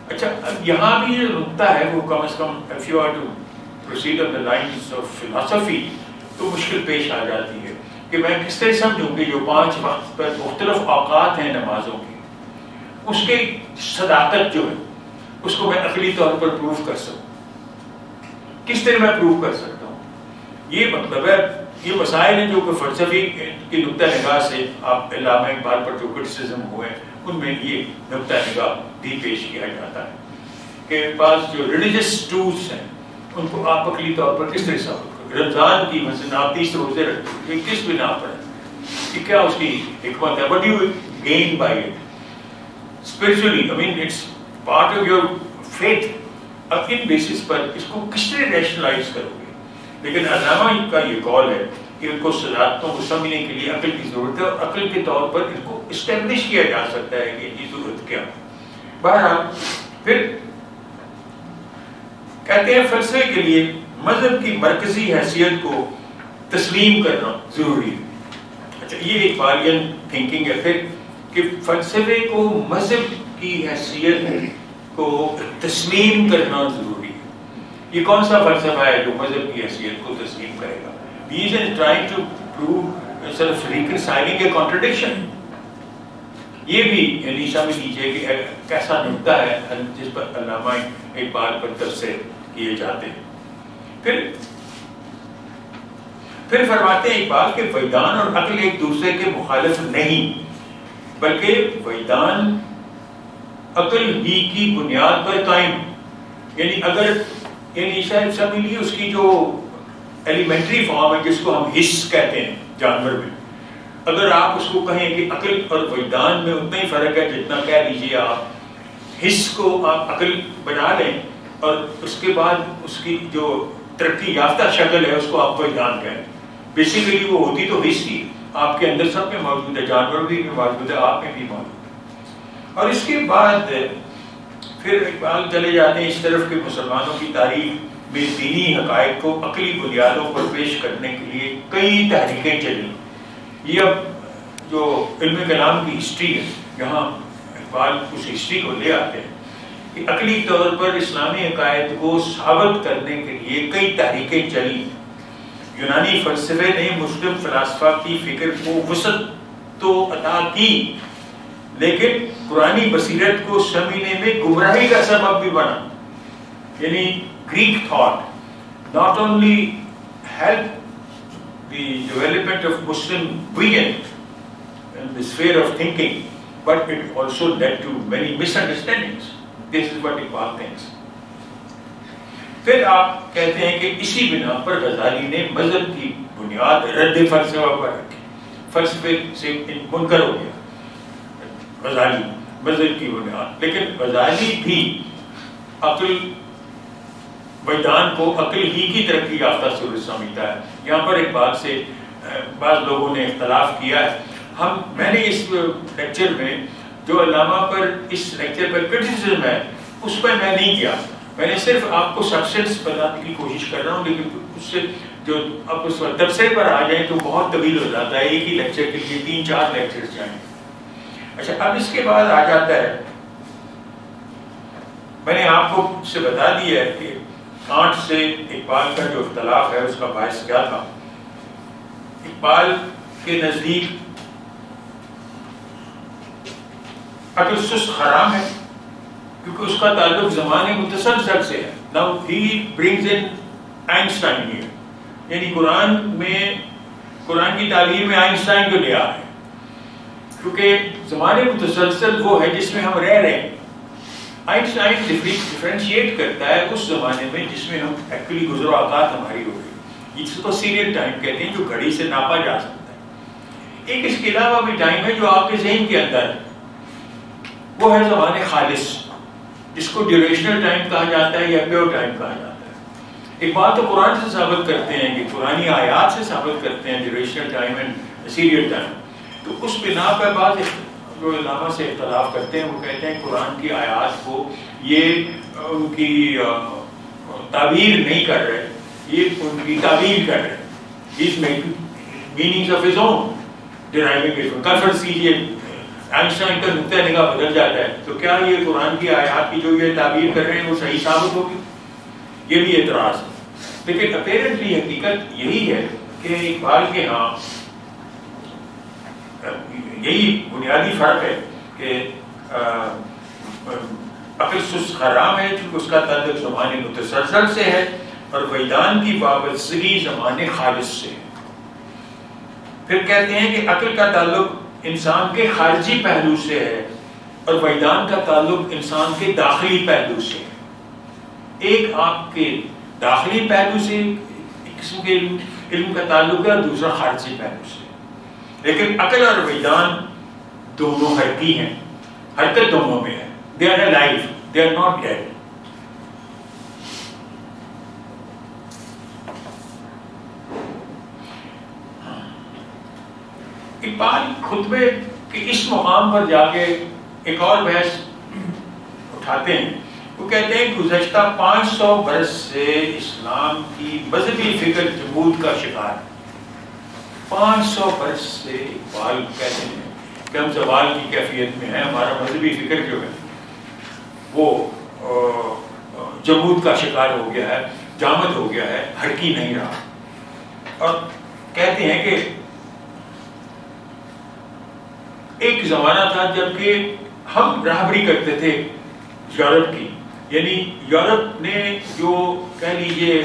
اچھا اب یہاں بھی جو نقطہ ہے وہ کم از کم if you are to proceed on the lines of philosophy تو مشکل پیش آ جاتی ہے کہ میں کس طرح سمجھوں کہ جو 5 وقت پر مختلف اوقات ہیں نمازوں کی، اس کے صداقت جو ہے اس کو میں عقلی طور پر پروف کر سکوں. کس طرح میں پروف کر سکتا ہوں؟ یہ مطلب ہے یہ مسائل ہیں جو کہ فلسفی کی نقطہ نگاہ سے آپ علامہ اقبال پر جو کرٹیسزم ہوئے ان میں یہ نقطہ نگاہ بھی پیش کیا جاتا ہے کہ بعض جو ریلیجس ٹولس ہیں ان کو آپ عقلی طور پر کس طرح ثابت کریں. رمضان کی مثلا آپ 30 روزے رکھتے ہیں، کس بنا پر ہے، کہ کیا اس کی حکمت ہے؟ What do gain by it. Spiritually, I mean, it's part of your faith. اب کن بیسس پر اس کو کس طرح ریشنلائز کرو گے؟ لیکن علامہ کا یہ کال ہے کہ ان کو صداقتوں کو سمجھنے کے لیے عقل کی ضرورت ہے، اور عقل کے طور پر ان کو اسٹیبلش کیا جا سکتا ہے کہ ان کی ضرورت کیا ہے. بہرحال پھر کہتے ہیں فلسفے کے لیے مذہب کی مرکزی حیثیت کو تسلیم کرنا ضروری ہے. اچھا، یہ ایک اقبالیان تھنکنگ ہے پھر کہ فلسفے کو مذہب کی حیثیت کو تسلیم کرنا ضروری ہے. یہ کون سا فلسفہ ہے جو مذہب کی حیثیت کو تسلیم کرے گا؟ He is trying to prove sort of reconciling a contradiction. یہ بھی یعنی سمجھ لیجیے کہ کیسا نکتہ ہے جس پر علامہ اقبال پر تبصرے کیے جاتے ہیں. پھر فرماتے ہیں اقبال کہ وجدان اور عقل ایک دوسرے کے مخالف نہیں، بلکہ وجدان عقل ہی کی بنیاد پر قائم. یعنی اگر یعنی شاید سمجھ لیجیے اس کی جو ایلیمنٹری فارم ہے جس کو ہم حس کہتے ہیں جانور میں، اگر آپ اس کو کہیں کہ عقل اور وجدان میں اتنا ہی فرق ہے جتنا کہہ لیجیے آپ حس کو آپ عقل بنا لیں اور اس کے بعد اس کی جو ترقی یافتہ شکل ہے اس کو آپ وجدان کہیں. بیسیکلی وہ ہوتی تو حس ہی آپ کے اندر سب میں موجود ہے، جانور بھی موجود ہے، آپ میں بھی موجود ہے. اور اس کے بعد پھر اقبال چلے جاتے ہیں اس طرف کہ مسلمانوں کی تاریخ میں دینی حقائق کو عقلی بنیادوں پر پیش کرنے کے لیے کئی تحریکیں چلیں. یہ اب جو علم کلام کی ہسٹری ہے یہاں اقبال اس ہسٹری کو لے آتے ہیں کہ عقلی طور پر اسلامی عقائد کو ثابت کرنے کے لیے کئی تحریکیں چلیں. یونانی فلسفے نے مسلم فلاسفہ کی فکر کو وسعت تو عطا کی، لیکن قرآنی بصیرت کو سمجھنے میں گمراہی کا سبب بھی بنا. یعنی Greek thought not only helped the development of Muslim vision and the sphere of thinking, but it also led to many misunderstandings. This is what Iqbal thinks. پھر آپ کہتے ہیں کہ اسی بنا پر غزالی نے مذہب کی بنیاد رد فلسفہ پر رکھی. فلسفے سے منکر ہو گیا غزالی مذہب کی بنیاد، لیکن غزالی بھی عقل وجدان کو عقل ہی کی ترقی یافتہ صورت سمجھتا ہے. یہاں پر ایک بات سے بعض لوگوں نے اختلاف کیا ہے. میں نے اس لیکچر میں جو علامہ پر اس لیکچر پر کرٹیسزم ہے اس پر میں نہیں کیا، میں نے صرف آپ کو سبسٹنس بتانے کی کوشش کر رہا ہوں. لیکن اس سے جو اب اس وقت تبصرے پر آ جائیں تو بہت طویل ہو جاتا ہے، ایک ہی لیکچر کے لیے 3-4 لیکچرز جائیں. اچھا، اب اس کے بعد آ جاتا ہے، میں نے آپ کو سے بتا دیا ہے کہ کانٹ سے اقبال کا جو اختلاف ہے اس کا باعث کیا تھا. اقبال کے نزدیک عقل سست حرام ہے کیونکہ اس کا تعلق زمانے متسلسل سے ہے. Now he brings in Einstein here. یعنی قرآن کی تعبیر میں آئنسٹائن کو لے آ رہے ہیں کیونکہ زمانے متسلسل وہ ہے جس میں ہم رہ رہے ہیں. آئنسٹائن ڈفرینشیٹ کرتا ہے اس زمانے میں جس میں ہم ایکچولی گزرو اوقات ہماری ہو گئی، جس کو سیریل ٹائم کہتے ہیں جو گھڑی سے ناپا جا سکتا ہے. ایک اس کے علاوہ بھی ٹائم ہے جو آپ کے ذہن کے اندر ہے، وہ ہے زمان خالص جس کو ڈیوریشنل ٹائم کہا جاتا ہے یا پیور ٹائم کہا جاتا ہے. ایک بات تو قرآن سے ثابت کرتے ہیں کہ قرآنی آیات سے ثابت کرتے ہیں ڈیوریشنل ٹائم اینڈ سیریل ٹائم. تو اس بنا پر بعض جو علامہ سے اختلاف کرتے ہیں وہ کہتے ہیں قرآن کی آیات کو یہ ان کی تعبیر نہیں کر رہے، یہ ان کی تعبیر کر رہے. اس میں meanings of his own driving it. کفر سیجیے آئنسٹائن کا نقطہ نگاہ بدل جاتا ہے تو کیا یہ قرآن کی آیات کی جو یہ تعبیر کر رہے ہیں وہ صحیح ثابت ہوگی؟ یہ بھی اعتراض ہے. لیکن اپیرنٹلی حقیقت یہی ہے کہ اقبال کے ہاں یہی بنیادی فرق ہے کہ عقل سست حرام ہے چونکہ اس کا تعلق زمانے متسلسل سے ہے اور وجدان کی وابستگی زمانے خالص سے ہے. پھر کہتے ہیں کہ عقل کا تعلق انسان کے خارجی پہلو سے ہے اور وجدان کا تعلق انسان کے داخلی پہلو سے ہے. ایک آپ کے داخلی پہلو سے ایک قسم کے علم کا تعلق ہے اور دوسرا خارجی پہلو سے. لیکن عقل اور وجدان دونوں حرکی ہیں، حرکت دونوں میں ہے. They are alive, they are not dead. Iqbal خطبے کے اس مقام پر جا کے ایک اور بحث اٹھاتے ہیں. وہ کہتے ہیں گزشتہ 500 برس سے اسلام کی مذہبی فکر جمود کا شکار ہے. 500 برس سے اقبال کہتے ہیں کہ ہم زوال کی کیفیت میں ہیں، ہمارا مذہبی فکر جو ہے وہ جمود کا شکار ہو گیا ہے، جامد ہو گیا ہے، حرکی نہیں رہا. اور کہتے ہیں کہ ایک زمانہ تھا جب کہ ہم راہبری کرتے تھے یورپ کی، یعنی یورپ نے جو کہہ لیجیے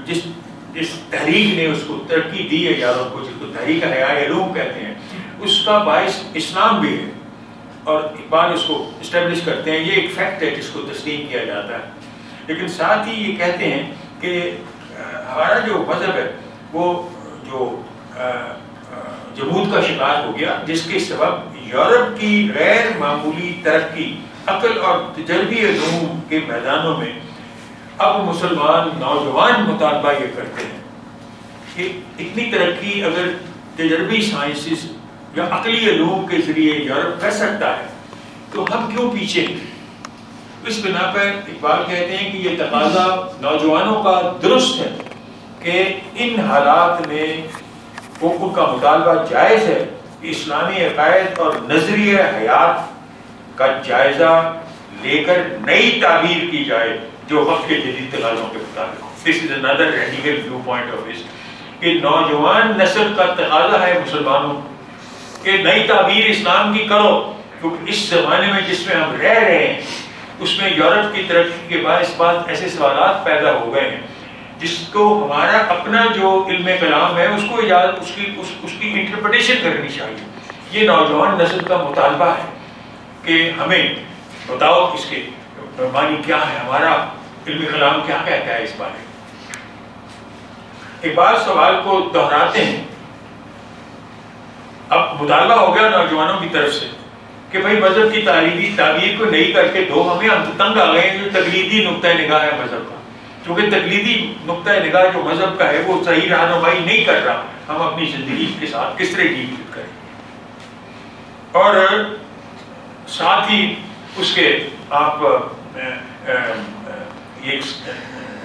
جس تحریک نے اس کو ترقی دی ہے یورپ کو، جس کو تحریک حیائے علوم کہتے ہیں، اس کا باعث اسلام بھی ہے. اور اقبال اس کو اسٹیبلش کرتے ہیں، یہ ایک فیکٹ ہے جس کو تسلیم کیا جاتا ہے. لیکن ساتھ ہی یہ کہتے ہیں کہ ہمارا جو مذہب ہے وہ جو جمود کا شکار ہو گیا، جس کے سبب یورپ کی غیر معمولی ترقی عقل اور تجربی علوم کے میدانوں میں اب مسلمان نوجوان مطالبہ یہ کرتے ہیں کہ اتنی ترقی اگر تجربی سائنسز یا عقلی علوم کے ذریعے یورپ کر سکتا ہے تو ہم کیوں پیچھے ہیں. اس بنا پر اقبال کہتے ہیں کہ یہ تقاضا نوجوانوں کا درست ہے کہ ان حالات میں ان کا مطالبہ جائز ہے کہ اسلامی عقائد اور نظریہ حیات کا جائزہ لے کر نئی تعبیر کی جائے جو وقت کے جدید تقاضوں کے مطابق. This is another radical viewpoint of this کہ نوجوان نسل کا تقاضا ہے مسلمانوں کہ نئی تعبیر اسلام کی کرو، کیونکہ اس زمانے میں جس میں ہم رہ رہے ہیں اس میں یورپ کی ترقی کے بعد ایسے سوالات پیدا ہو گئے ہیں جس کو ہمارا اپنا جو علم کلام ہے اس کو اجازت اس کی انٹرپریٹیشن کرنی چاہیے. یہ نوجوان نسل کا مطالبہ ہے کہ ہمیں بتاؤ اس کے معنی کیا ہے، ہمارا علم کلام کیا کہتا ہے اس بارے میں. اقبال سوال کو دہراتے ہیں. اب مطالبہ ہو گیا نوجوانوں کی طرف سے کہ بھائی مذہب کی تعبیر کو نہیں کر کے دو، ہم تنگ آ گئے ہیں جو تقلیدی نقطۂ نگاہ ہے مذہب کا، کیونکہ تقلیدی نقطۂ نگاہ جو مذہب کا ہے وہ صحیح رہنمائی نہیں کر رہا. ہم اپنی زندگی کے ساتھ کس طرح ڈیل کریں. اور ساتھ ہی اس کے آپ یہ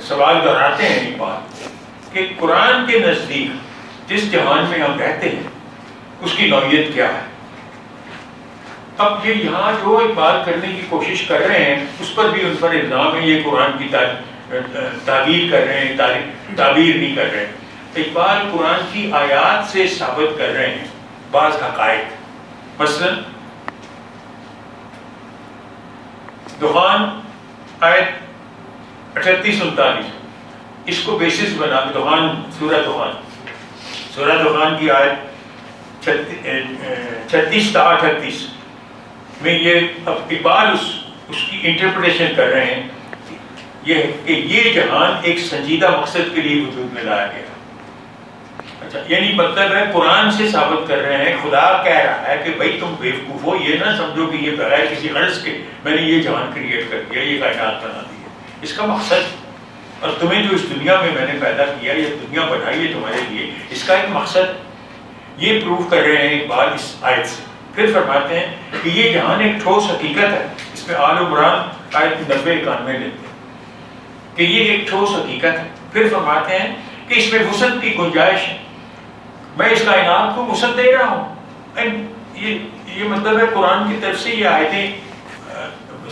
سوال دہراتے ہیں ایک بات کہ قرآن کے نزدیک جس جہان میں ہم رہتے ہیں اس کی نوعیت کیا ہے. اب یہ یہاں جو اقبال کرنے کی کوشش کر رہے ہیں اس پر بھی ان پر الزام ہے یہ قرآن کی تعبیر کر رہے ہیں، تعبیر نہیں کر رہے ہیں. اقبال قرآن کی آیات سے ثابت کر رہے ہیں بعض حقائق. مثلا دخان آیت 38-39 اس کو بیسس بنا کے دخان سورہ دخان کی آیت 36 تا 38 میں یہ اب اقبال اس کی انٹرپریٹیشن کر رہے ہیں یہ جہان ایک سنجیدہ مقصد کے لیے وجود میں لایا گیا. اچھا، یعنی مطلب ہے قرآن سے ثابت کر رہے ہیں، خدا کہہ رہا ہے کہ بھائی تم بیوقوف ہو، یہ نہ سمجھو کہ یہ بغیر کسی غرض کے میں نے یہ جہان کریٹ کر دیا، یہ کائنات بنا دی ہے. اس کا مقصد، اور تمہیں جو اس دنیا میں نے پیدا کیا، یہ دنیا بنائی ہے تمہارے لیے، اس کا ایک مقصد یہ پروف کر رہے ہیں اقبال اس آیت سے. پھر فرماتے ہیں کہ یہ جہان ایک ٹھوس حقیقت ہے. اس میں آل عمران آیت 90-91 لیتے ہیں کہ یہ ایک ٹھوس حقیقت ہے. پھر فرماتے ہیں کہ اس میں وسعت کی گنجائش ہے، میں اس کائنات کو وسعت دے رہا ہوں. یہ مطلب ہے قرآن کی طرف سے یہ آیتیں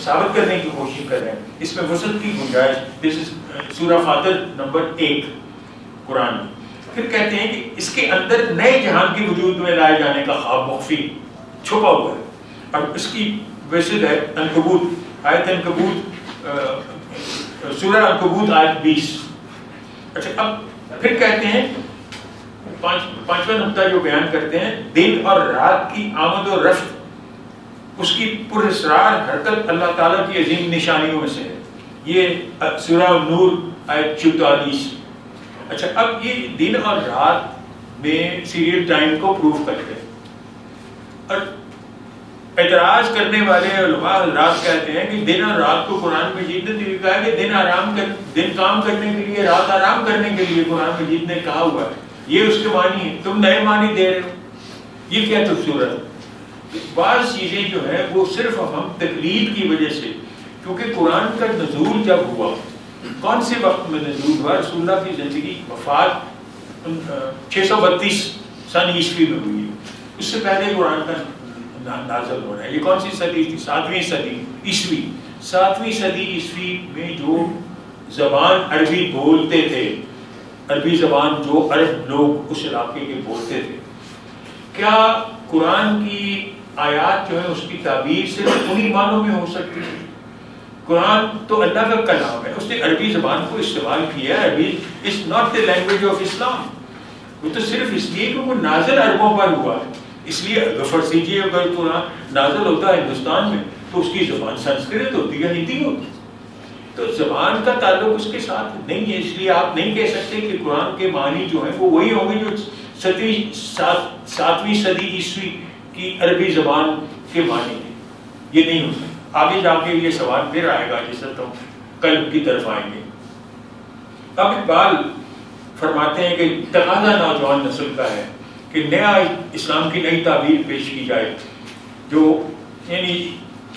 ثابت کرنے کی کوشش کر رہے ہیں اس میں وسعت کی گنجائش. دس از سورہ فاطر نمبر 1 قرآن میں. پھر کہتے ہیں کہ اس کے اندر نئے جہان کی وجود میں لائے جانے کا خواب مخفی چھپا ہوا ہے. اور اس کی ویسد ہے عنکبوت، آیت عنکبوت، سورہ عنکبوت آیت 20. اچھا، اب پھر کہتے ہیں پانچواں نقطہ جو بیان کرتے ہیں، دن اور رات کی آمد و رفت اس کی پراسرار حرکت اللہ تعالیٰ کی عظیم نشانیوں میں سے ہے. یہ سورہ نور آیت 44. اچھا، اب یہ دن اور رات میں سیریل ٹائم کو پروف کرتے ہیں. اور اعتراض کرنے والے علماء حضرات کہتے ہیں کہ دن اور رات کو قرآن مجید نے لکھا ہے کہ دن کام کرنے کے لیے، رات آرام کرنے کے لیے قرآن مجید نے کہا ہوا ہے. یہ اس کے معنی ہے. تم نئے معنی دے رہے ہو. یہ کیا تفسیر ہے؟ بعض چیزیں جو ہیں وہ صرف ہم تقلید کی وجہ سے، کیونکہ قرآن کا نزول جب ہوا، کون سے وقت میں نزول ہوا؟ رسول اللہ کی زندگی وفات 632 سن عیسوی میں ہوئی ہے. اس سے پہلے قرآن کا نازل ہو رہا ہے. یہ کون سی صدی تھی؟ 7ویں صدی عیسوی. 7ویں صدی عیسوی میں جو زبان عربی بولتے تھے، عربی زبان جو عرب لوگ اس علاقے کے بولتے تھے، کیا قرآن کی آیات جو ہے اس کی تعبیر صرف انہی معنوں میں ہو سکتی ہے؟ قرآن تو اللہ کا کلام ہے، اس نے عربی زبان کو استعمال کیا ہے. عربی is not the language of Islam. وہ تو صرف اس لیے کہ وہ نازل عربوں پر ہوا ہے. اس لیے فرض کیجیے اگر قرآن نازل ہوتا ہے ہندوستان میں تو اس کی زبان سنسکرت ہوتی ہے، ہندی ہوتی. تو زبان کا تعلق اس کے ساتھ نہیں ہے. اس لیے آپ نہیں کہہ سکتے کہ قرآن کے معنی جو ہیں وہ وہی ہوں گے جو 7ویں صدی عیسوی کی عربی زبان کے معنی ہیں. یہ نہیں ہو سکتا. آگے جا کے یہ سوال پھر آئے گا جس سے ہم قلب کی طرف آئیں گے. اب اقبال فرماتے ہیں کہ تقاضا نوجوان نسل کا ہے کہ نیا اسلام کی نئی تعبیر پیش کی جائے، جو یعنی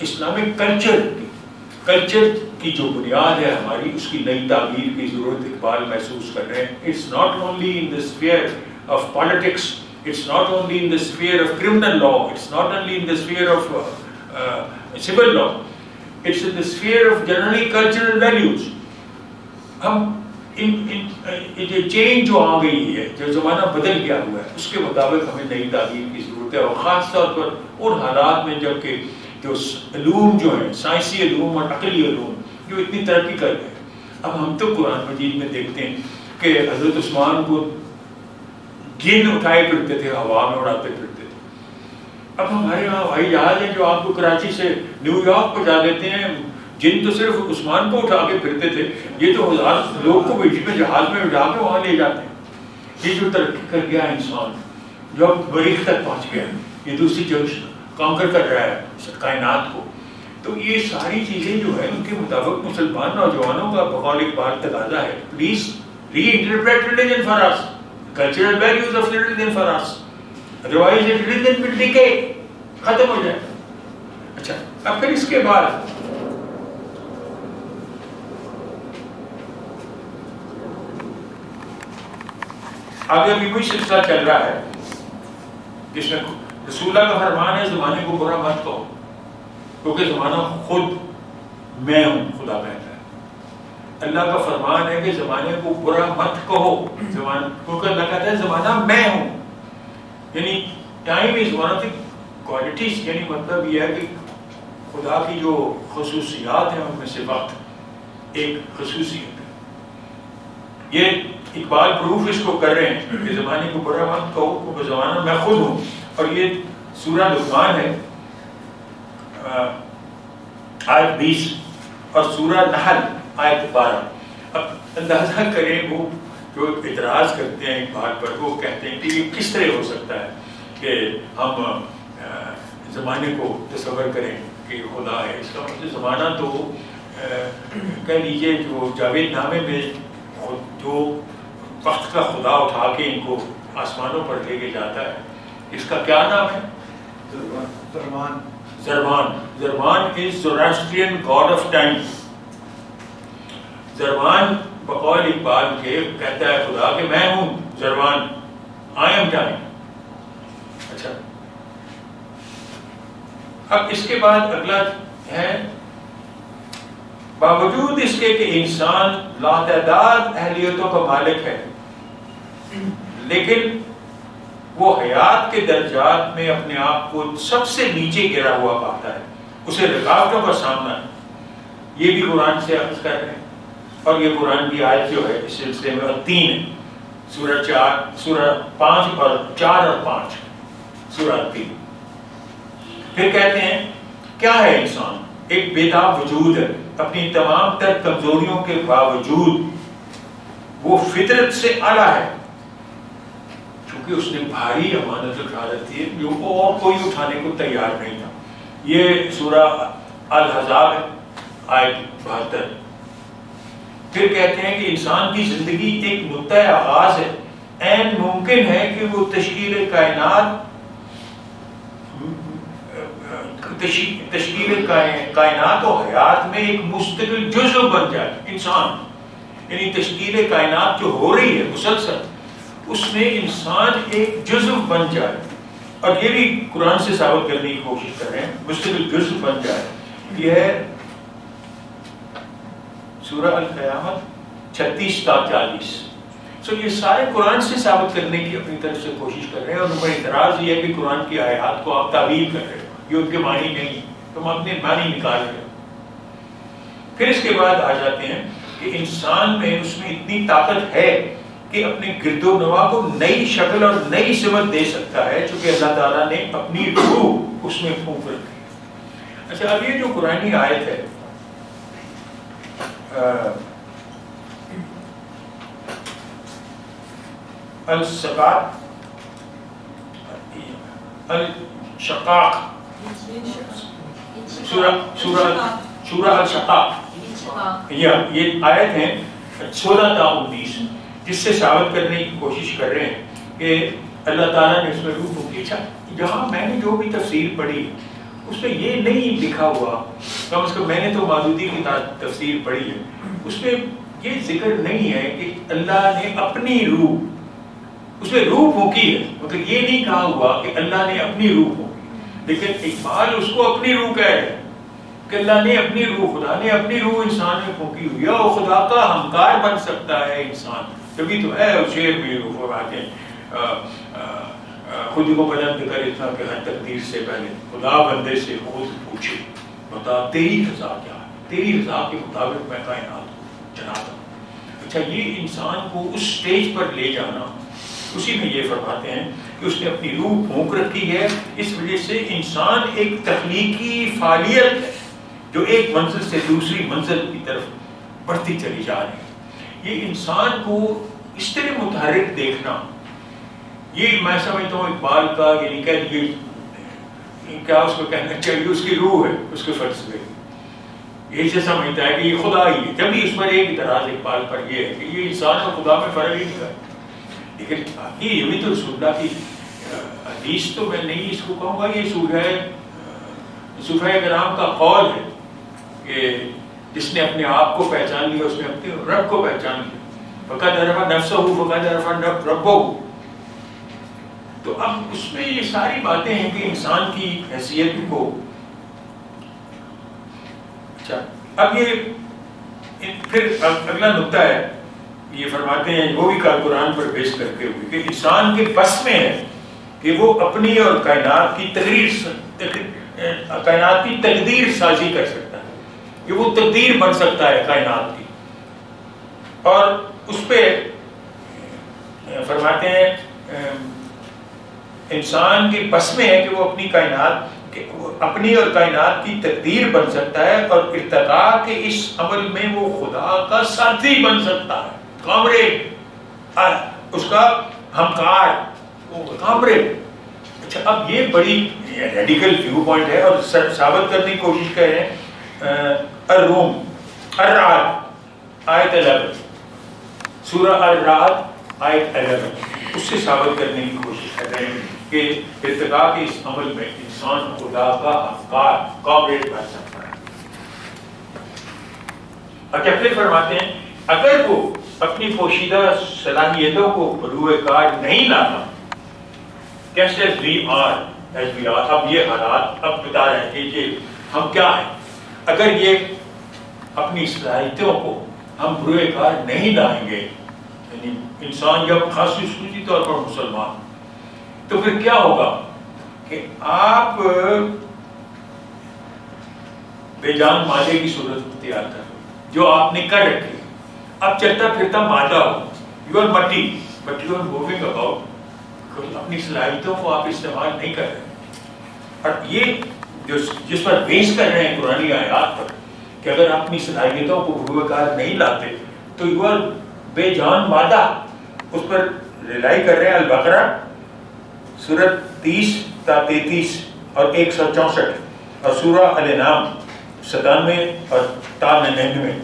اسلامک کلچر کی جو بنیاد ہے ہماری، اس کی نئی تعبیر کی ضرورت اقبال محسوس کر رہے ہیں. It's not only in the sphere of politics, it's not only in the sphere of criminal law, it's not only in the sphere of civil law, it's in the sphere of generally cultural values. ہم یہ چینج جو آ گئی ہے، جو زمانہ بدل گیا ہوا ہے، اس کے مطابق ہمیں نئی تعلیم کی ضرورت ہے. اور خاص طور پر ان حالات میں جب کہ جو علوم جو ہیں، سائنسی علوم اور عقلی علوم جو اتنی ترقی کر گئے. اب ہم تو قرآن مجید میں دیکھتے ہیں کہ حضرت عثمان کو گن اٹھائے پھرتے تھے، ہوا میں اڑاتے پھرتے تھے. اب ہمارے یہاں ہوائی جہاز ہیں جو آپ کو کراچی سے نیو یارک پہنچا دیتے ہیں. جن تو صرف عثمان کو اٹھا کے پھرتے تھے، یہ تو ہزار لوگ کو بیچ میں جہاز میں اٹھا کے وہاں لے جاتے ہیں. یہ جو ترقی کر گیا انسان، جو اب مریخ تک پہنچ گیا، یہ دوسری جگہ کانکر کر رہا ہے کائنات کو. تو یہ ساری چیزیں جو ہیں ان کے مطابق مسلمان نوجوانوں کا بقول اقبال تقاضا ہے، please reinterpret religion for us, cultural values of religion for us. Otherwise religion will decay, ختم ہو جائے. اچھا، اب پھر اس کے بعد آگے بھی کوئی سلسلہ چل رہا ہے جس میں رسول اللہ کا فرمان ہے زمانے کو برا مت کہو، کیونکہ زمانہ خود میں ہوں، خدا کہتا ہے. اللہ کا فرمان ہے کہ زمانے کو برا مت کہو، کیونکہ اللہ کہتا ہے زمانہ میں ہوں. یعنی time is one of the qualities, یعنی مطلب یہ ہے کہ خدا کی جو خصوصیات ہیں ان میں سے وقت ایک خصوصیت ہے. یہ اقبال پروف اس کو کر رہے ہیں کہ زمانے کو برا مت کہو کیونکہ زمانہ میں خود ہوں. اور یہ سورہ لقمان ہے آیت 20 اور سورہ نحل آیت 12. اب اندازہ کریں وہ جو اعتراض کرتے ہیں اقبال پر، وہ کہتے ہیں کہ یہ کس طرح ہو سکتا ہے کہ ہم زمانے کو تصور کریں کہ خدا ہے. اس کا مطلب زمانہ تو کہہ لیجیے جو جاوید نامے میں جو وقت کا خدا اٹھا کے ان کو آسمانوں پر لے کے جاتا ہے، اس کا کیا نام ہے؟ زرمان. زرمان از زوراسٹرین گاڈ آف ٹائم. زرمان بقول اقبال کے کہتا ہے خدا کہ میں ہوں زرمان، آئی ایم ٹائم. اچھا، اب اس کے بعد اگلا ہے باوجود اس کے کہ انسان لاتعداد اہلیتوں کا مالک ہے، لیکن وہ حیات کے درجات میں اپنے آپ کو سب سے نیچے گرا ہوا پاتا ہے. اسے رکاوٹوں کا سامنا ہے. یہ بھی قرآن سے اخذ کر رہے ہیں. اور یہ قرآن کی آیت جو ہے اس سلسلے میں 3 ہے، سورہ 5 اور 4 اور 5 سورہ 3. پھر کہتے ہیں کیا ہے انسان؟ ایک بےتاب وجود ہے. اپنی تمام تر کمزوریوں کے باوجود وہ فطرت سے اعلیٰ ہے. چونکہ اس نے بھاری امانت اٹھا رکھی ہے جو اور کوئی اٹھانے کو تیار نہیں تھا. یہ سورہ الحزاب ہے، آیت 72. پھر کہتے ہیں کہ انسان کی زندگی ایک نقطۂ آغاز ہے، عین ممکن ہے کہ وہ تشکیل کائنات و حیات میں ایک مستقل جزو بن جائے. انسان یعنی تشکیل کائنات جو ہو رہی ہے مسلسل، اس میں انسان ایک جزو بن جائے. اور یہ بھی قرآن سے ثابت کرنے کی کوشش کر رہے ہیں، مستقل جزو بن جائے. یہ ہے سورہ القیامت 36 تا 40. یہ سارے قرآن سے ثابت کرنے کی اپنی طرف سے کوشش کر رہے ہیں. اور ان کا اعتراض یہ ہے کہ قرآن کی آیات کو آپ تعبیر کر رہے ہو، یہ ان کے معنی نہیں، تم اپنے معنی نکال رہے ہو. پھر اس کے بعد آ جاتے ہیں کہ انسان میں اس میں اتنی طاقت ہے کہ اپنے گرد و نواح کو نئی شکل اور نئی سمت دے سکتا ہے، چونکہ اللہ تعالیٰ نے اپنی روح اس میں پھونک رکھی. اچھا، اب یہ جو قرآنی آیت ہے الشقاق سورہ الشقاق، یہ آیت ہے 16 تا 19، جس سے ثابت کرنے کی کوشش کر رہے ہیں کہ اللہ تعالیٰ نے اس میں روح پھونکی. اچھا، یہاں میں نے جو بھی تفسیر پڑھی اس میں یہ نہیں لکھا ہوا، کم از کم میں نے تو مودودی کی تفسیر پڑھی ہے، اس میں یہ ذکر نہیں ہے کہ اللہ نے اپنی روح، اس میں روح پھونکی ہے، مطلب یہ نہیں کہا ہوا کہ اللہ نے اپنی روح پھونکی. لیکن اقبال اس کو اپنی روح کہہ رہے ہیں کہ اللہ نے اپنی روح، خدا نے اپنی روح انسان میں پھونکی ہوئی ہے، اور خدا کا ہمکار بن سکتا ہے انسان. جبھی تو ہے شعر میں روح فرماتے ہیں خود کو بلند کر اتنا کہ ہر تقدیر سے پہلے خدا بندے سے خود پوچھے بتا تیری رضا کیا ہے، تیری رضا کے مطابق میں کائنات چلاتا ہوں. اچھا، یہ انسان کو اس سٹیج پر لے جانا، اسی میں یہ فرماتے ہیں کہ اس نے اپنی روح پھونک رکھی ہے. اس وجہ سے انسان ایک تخلیقی فعالیت ہے جو ایک منزل سے دوسری منزل کی طرف بڑھتی چلی جا رہی ہے. یہ انسان کو اس طرح متحرک دیکھنا، یہ میں سمجھتا ہوں اقبال کا، یعنی کہہ دیجیے کیا اس کو کہنا چاہیے، اس کی روح ہے، اس کے فلسفے یہی سے سمجھتا ہے کہ یہ خدا ہی ہے. جب بھی اس پر ایک اعتراض اقبال پر یہ ہے کہ یہ انسان اور خدا میں فرق ہی نہیں ہے. لیکن یہ بھی تو رسول اللہ کی حدیث تو میں نہیں اس کو کہوں گا، یہ صوفیہ کرام کا قول ہے کہ جس نے اپنے آپ کو پہچان لیا اس نے اپنے رب کو پہچان لیا. فقد عرف نفسہ فقد عرف ربہ. تو اب اس میں یہ ساری باتیں ہیں کہ انسان کی حیثیت کو. اچھا، اب یہ پھر اگلا نقطہ ہے، یہ فرماتے ہیں وہ بھی قرآن پر بیس کرتے ہوئے کہ انسان کے بس میں ہے کہ وہ اپنی اور کائنات کی تقدیر سازی کر سکتا ہے، کہ وہ تقدیر بن سکتا ہے کائنات کی. اور اس پہ فرماتے ہیں انسان کے بس میں ہے کہ وہ اپنی اور کائنات کی تقدیر بن سکتا ہے، اور ارتقاء کے اس عمل میں وہ خدا کا ساتھی بن سکتا ہے، کامریڈ، اس کا ہمکار، کامریڈ. اچھا، اب یہ بڑی ریڈیکل ویو پوائنٹ ہے اور ثابت کرنے کی کوشش کر رہے ہیں. الروم الرعد آیت 11، سورہ الرعد آیت 11، اس سے ثابت کرنے کی کوشش کر رہے ہیں کہ ارتقاء کے اس عمل میں انسان خدا کا ہمکار، کامریڈ بن سکتا ہے. اچھا، پھر فرماتے ہیں اگر وہ اپنی پوشیدہ صلاحیتوں کو بروئے کار نہیں لاتا، کیسے اب یہ حالات اب بتا رہے ہیں کہ یہ ہم کیا ہیں. اگر یہ اپنی صلاحیتوں کو ہم بروئے کار نہیں لائیں گے، یعنی انسان جب خصوصی طور پر مسلمان، تو پھر کیا ہوگا کہ آپ بے جان مادے کی صورت اختیار کر جو آپ نے کر رکھی. اب چلتا پھرتا مادہ ہو، یو آر مٹی، but you are moving about, اپنی صلاحیتوں کو آپ استعمال نہیں کر رہے. اور یہ جس پر بیس کر رہے ہیں قرآنی آیات پر کہ اگر آپ اپنی صلاحیتوں کو بروئے کار نہیں لاتے تو یو آر بے جان مادہ، اس پر ریلائی کر رہے ہیں. البقرہ سورت 30 تا 33 اور 164 اور سورہ الانعام 97 اور تا 99.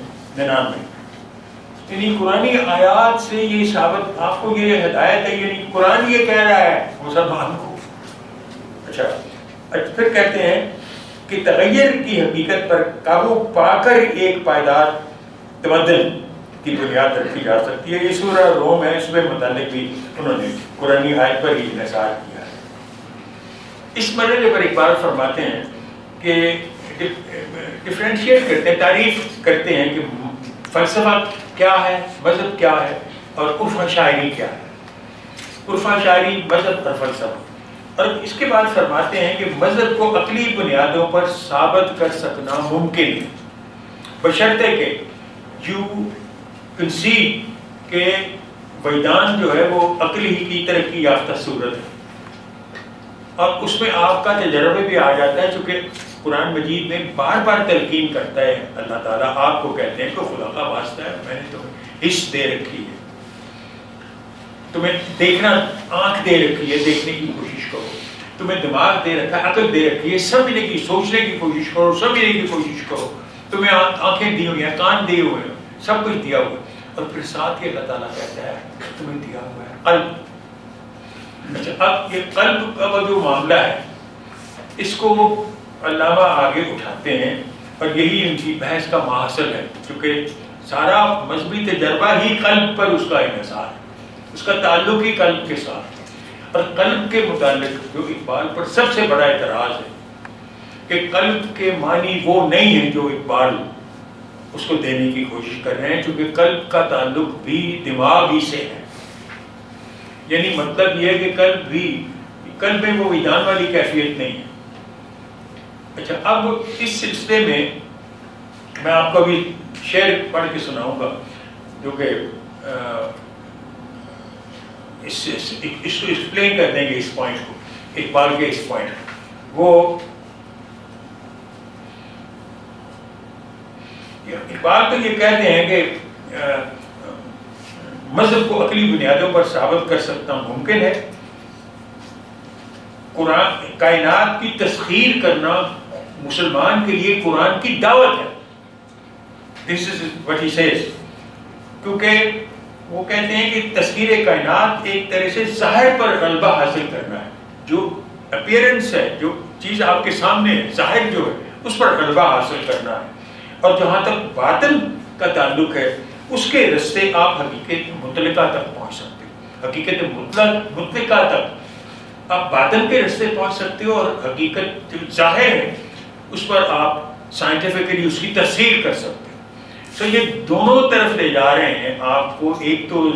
یعنی قرآنی آیات سے یہ ثابت، آپ کو یہ ہدایت ہے، یعنی قرآن یہ کہہ رہا ہے مسلمان کو. اچھا پھر کہتے ہیں کہ تغیر کی حقیقت پر قابو پا کر ایک پائیدار تمدن کی بنیاد رکھی جا سکتی ہے. یہ سورہ روم ہے، اس میں متعلق بھی انہوں نے قرآنی آیت پر ہی انحصار کیا ہے. اس مرحلے پر ایک بار فرماتے ہیں کہ ڈفرینشیٹ کرتے ہیں، تعریف کرتے ہیں کہ فلسفہ کیا ہے، مذہب کیا ہے اور عرف شاعری کیا ہے. عرف شاعری، مذہب اور فلسفہ. اور اس کے بعد فرماتے ہیں کہ مذہب کو عقلی بنیادوں پر ثابت کر سکنا ممکن ہے، بشرطے کہ یو کنسیڈ کہ ویدان جو ہے وہ عقل ہی کی ترقی یافتہ صورت ہے. اور اس میں آپ کا تجربہ بھی آ جاتا ہے، چونکہ قرآن مجید میں بار بار تلقین کرتا ہے اللہ تعالیٰ. آپ کو کہتے ہیں کہ خدا کا واسطہ ہے، میں نے تمہیں حس دے رکھی ہے، تمہیں دیکھنا آنکھ دے رکھی ہے، دیکھنے کی کوشش کرو. تمہیں دماغ دے رکھا ہے، عقل دے رکھی ہے، سمجھنے کی، سوچنے کی کوشش کرو، سمجھنے کی کوشش کرو. تمہیں آنکھیں دی ہوئی ہیں، کان دیے ہوئے ہیں، سب کچھ دیا ہوا ہے. اور پھر ساتھ ہی اللہ تعالیٰ کہتا ہے تمہیں دیا ہوا ہے قلب. اچھا اب یہ قلب کا جو معاملہ ہے اس کو علامہ آگے اٹھاتے ہیں اور یہی ان کی بحث کا محاصل ہے، کیونکہ سارا مذہبی تجربہ ہی قلب پر اس کا انحصار ہے، اس کا تعلق ہی قلب کے ساتھ ہے. اور قلب کے متعلق جو اقبال پر سب سے بڑا اعتراض ہے کہ قلب کے معنی وہ نہیں ہیں جو اقبال اس کو دینے کی کوشش کر رہے ہیں، چونکہ قلب کا تعلق بھی دماغ ہی سے ہے. یعنی مطلب یہ ہے کہ قلب میں وہ وجدان والی کیفیت نہیں ہے. اچھا اب اس سلسلے میں آپ کو ابھی شعر پڑھ کے سناؤں گا جو کہ اس کو ایکسپلین کر دیں گے اس پوائنٹ کو، اقبال کے اس پوائنٹ کو. وہ اقبال تو یہ کہتے ہیں کہ مذہب کو عقلی بنیادوں پر ثابت کر سکنا ممکن ہے. قرآن کائنات کی تسخیر کرنا مسلمان کے لیے قرآن کی دعوت ہے. This is what he says. کیونکہ وہ کہتے ہیں کہ تسخیر کائنات ایک طرح سے ظاہر پر غلبہ حاصل کرنا ہے. جو اپیرنس ہے، جو چیز آپ کے سامنے ہے، ظاہر جو ہے اس پر غلبہ حاصل کرنا ہے. اور جہاں تک باطن کا تعلق ہے اس کے رستے آپ حقیقت مطلقہ تک پہنچ سکتے ہو. حقیقت مطلقہ تک آپ باطن کے رستے پہنچ سکتے ہو، اور حقیقت جو ظاہر ہے اس پر آپ سائنٹیفکلی اس کی تفسیر کر سکتے ہو. سو یہ دونوں طرف لے جا رہے ہیں آپ کو، ایک تو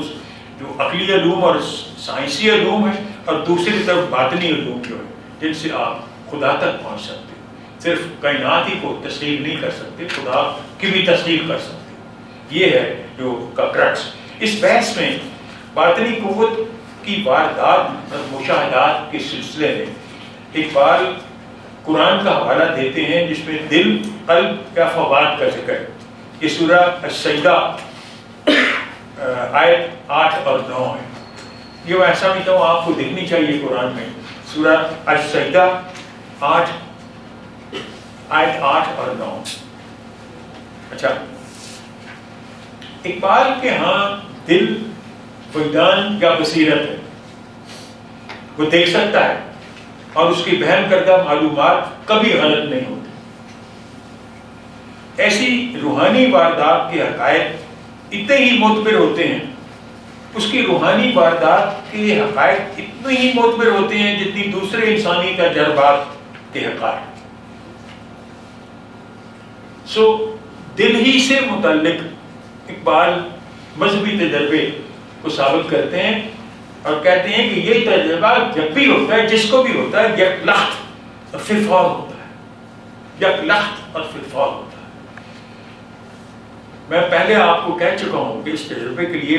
جو عقلی علوم اور سائنسی علوم ہے، اور دوسری طرف باطنی علوم جو ہے جن سے آپ خدا تک پہنچ سکتے ہو. صرف کائنات ہی کو تسلیم نہیں کر سکتے، خدا کی بھی تسلیم کر سکتے. یہ ہے جو کا کرکس. اس بحث میں باطنی قوت کی واردات اور مشاہدات کے سلسلے میں اقبال قرآن کا حوالہ دیتے ہیں جس میں دل، قلب یا فواد کا ذکر ہے. یہ سورہ السجدہ آیت 8 اور 9 ہے. یہ میں سمجھتا ہوں آپ کو دیکھنی چاہیے قرآن میں. سورہ السجدہ آیت 8 اور 9. اچھا اقبال کے ہاں دل وجدان یا بصیرت ہے، وہ دیکھ سکتا ہے اور اس کی بہن کردہ معلومات کبھی غلط نہیں ہوتی. ایسی روحانی واردات کے حقائق اتنے ہی معتبر ہوتے ہیں، اس کی روحانی واردات کے حقائق اتنے ہی معتبر ہوتے ہیں جتنی دوسرے انسانی تجربات کے حقائق. سو دل ہی سے متعلق اقبال مذہبی تجربے کو ثابت کرتے ہیں اور کہتے ہیں کہ یہ تجربہ جب بھی ہوتا ہے، جس کو بھی ہوتا ہے، یک لخت اور پھر فوت ہوتا ہے. یک لخت اور پھر فوت ہوتا ہے. میں پہلے آپ کو کہہ چکا ہوں کہ اس تجربے کے لیے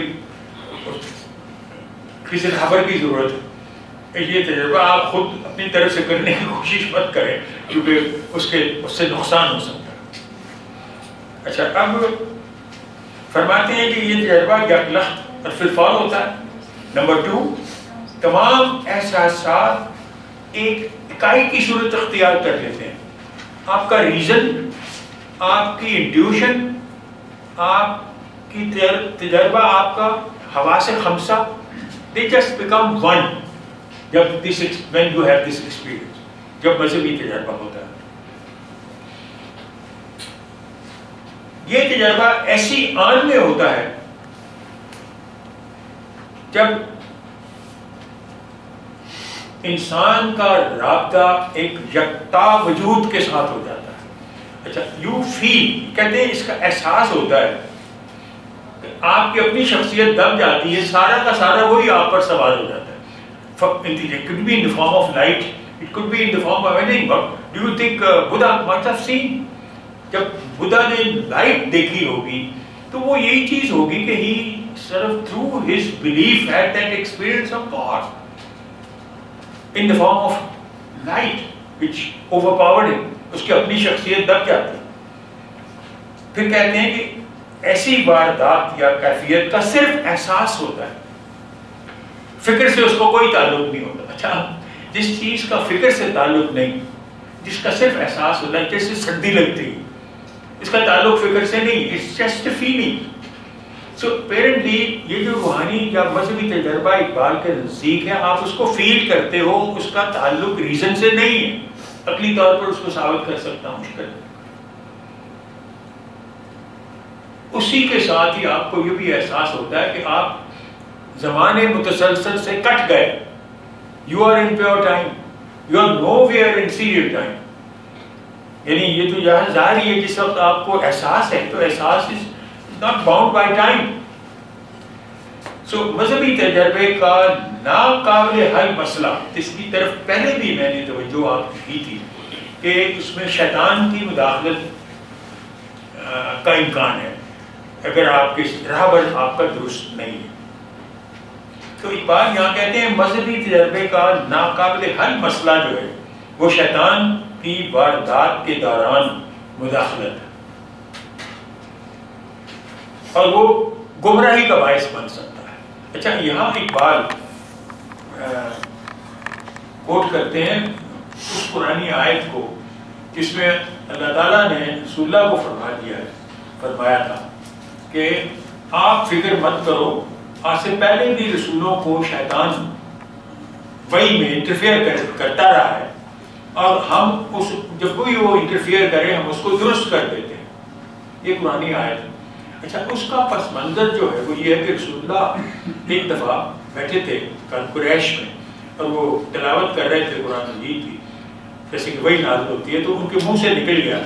کسی خبر کی ضرورت ہے. یہ تجربہ آپ خود اپنی طرف سے کرنے کی کوشش مت کریں کیونکہ اس سے نقصان ہو سکتا ہے. اچھا اب فرماتے ہیں کہ یہ تجربہ یک لخت اور پھر فوت ہوتا ہے. نمبر 2 تمام احساسات ایک اکائی کی صورت اختیار کر لیتے ہیں. آپ کا ریزن، آپ کی انٹیوشن، آپ کی تجربہ، آپ کا حواس خمسہ، they just become one when you have this experience، جب مذہبی تجربہ ہوتا ہے. یہ تجربہ ایسی آن میں ہوتا ہے جب انسان کا رابطہ ایک یکتا وجود کے ساتھ ہو جاتا ہے. اچھا، یو فیل، کہتے ہیں اس کا احساس ہوتا ہے کہ آپ کی اپنی شخصیت دب جاتی ہے، سارا کا سارا وہی آپ پر سوار ہو جاتا ہے. It could be in the form of light, it could be in the form of anything. But do you think Buddha must have seen؟ جب بدھا نے لائٹ دیکھی ہوگی تو وہ یہی چیز ہوگی کہ he sort of through his belief had that experience of God in the form of light which overpowered him. اس کی اپنی شخصیت دب جاتی. پھر کہتے ہیں کہ ایسی واردات یا کیفیت کا صرف احساس ہوتا ہے، فکر سے اس کو کوئی تعلق نہیں ہوتا. اچھا، جس چیز کا فکر سے تعلق نہیں، جس کا صرف احساس ہوتا ہے، جیسے سردی لگتی ہے، اس کا تعلق فکر سے نہیں، it's just feeling. So apparently یہ جو روحانی یا مذہبی تجربہ اقبال کے نزدیک ہے، آپ اس کو فیل کرتے ہو، اس کا تعلق ریزن سے نہیں ہے. عقلی طور پر اس کو ثابت کر سکتا مشکل ہے. اسی کے ساتھ ہی آپ کو یہ بھی احساس ہوتا ہے کہ آپ زمانے متسلسل سے کٹ گئے. You are in pure time, you are nowhere in serial time. یعنی یہ تو یہاں ظاہر ہے جس وقت آپ کو احساس ہے تو احساس is not bound by time. So مذہبی تجربے کا ناقابل حل مسئلہ، اس کی طرف پہلے بھی میں نے توجہ آپ کی تھی کہ اس میں شیطان کی مداخلت کا امکان ہے اگر آپ کے رہبر آپ کا درست نہیں ہے. تو اقبال یہاں کہتے ہیں مذہبی تجربے کا ناقابل حل مسئلہ جو ہے وہ شیطان کی واردات کے دوران مداخلت ہے، اور وہ گمراہی کا باعث بن سکتا ہے. اچھا، یہاں اقبال کوٹ کرتے ہیں اس پرانی آیت کو جس میں اللہ تعالیٰ نے رسول اللہ کو فرمایا تھا کہ آپ فکر مت کرو، آج سے پہلے بھی رسولوں کو شیطان وحی میں انٹرفیئر کرتا رہا ہے، اور ہم اس جب بھی وہ انٹرفیئر کرے ہم اس کو درست کر دیتے ہیں. یہ پرانی آیت ہے. اچھا، اس کا پس منظر جو ہے وہ یہ ہے کہ رسول اللہ ایک دفعہ بیٹھے تھے قریش میں اور وہ تلاوت کر رہے تھے قرآن مجید کی، جیسے کہ وہی نازل ہوتی ہے، تو ان کے منہ سے نکل گیا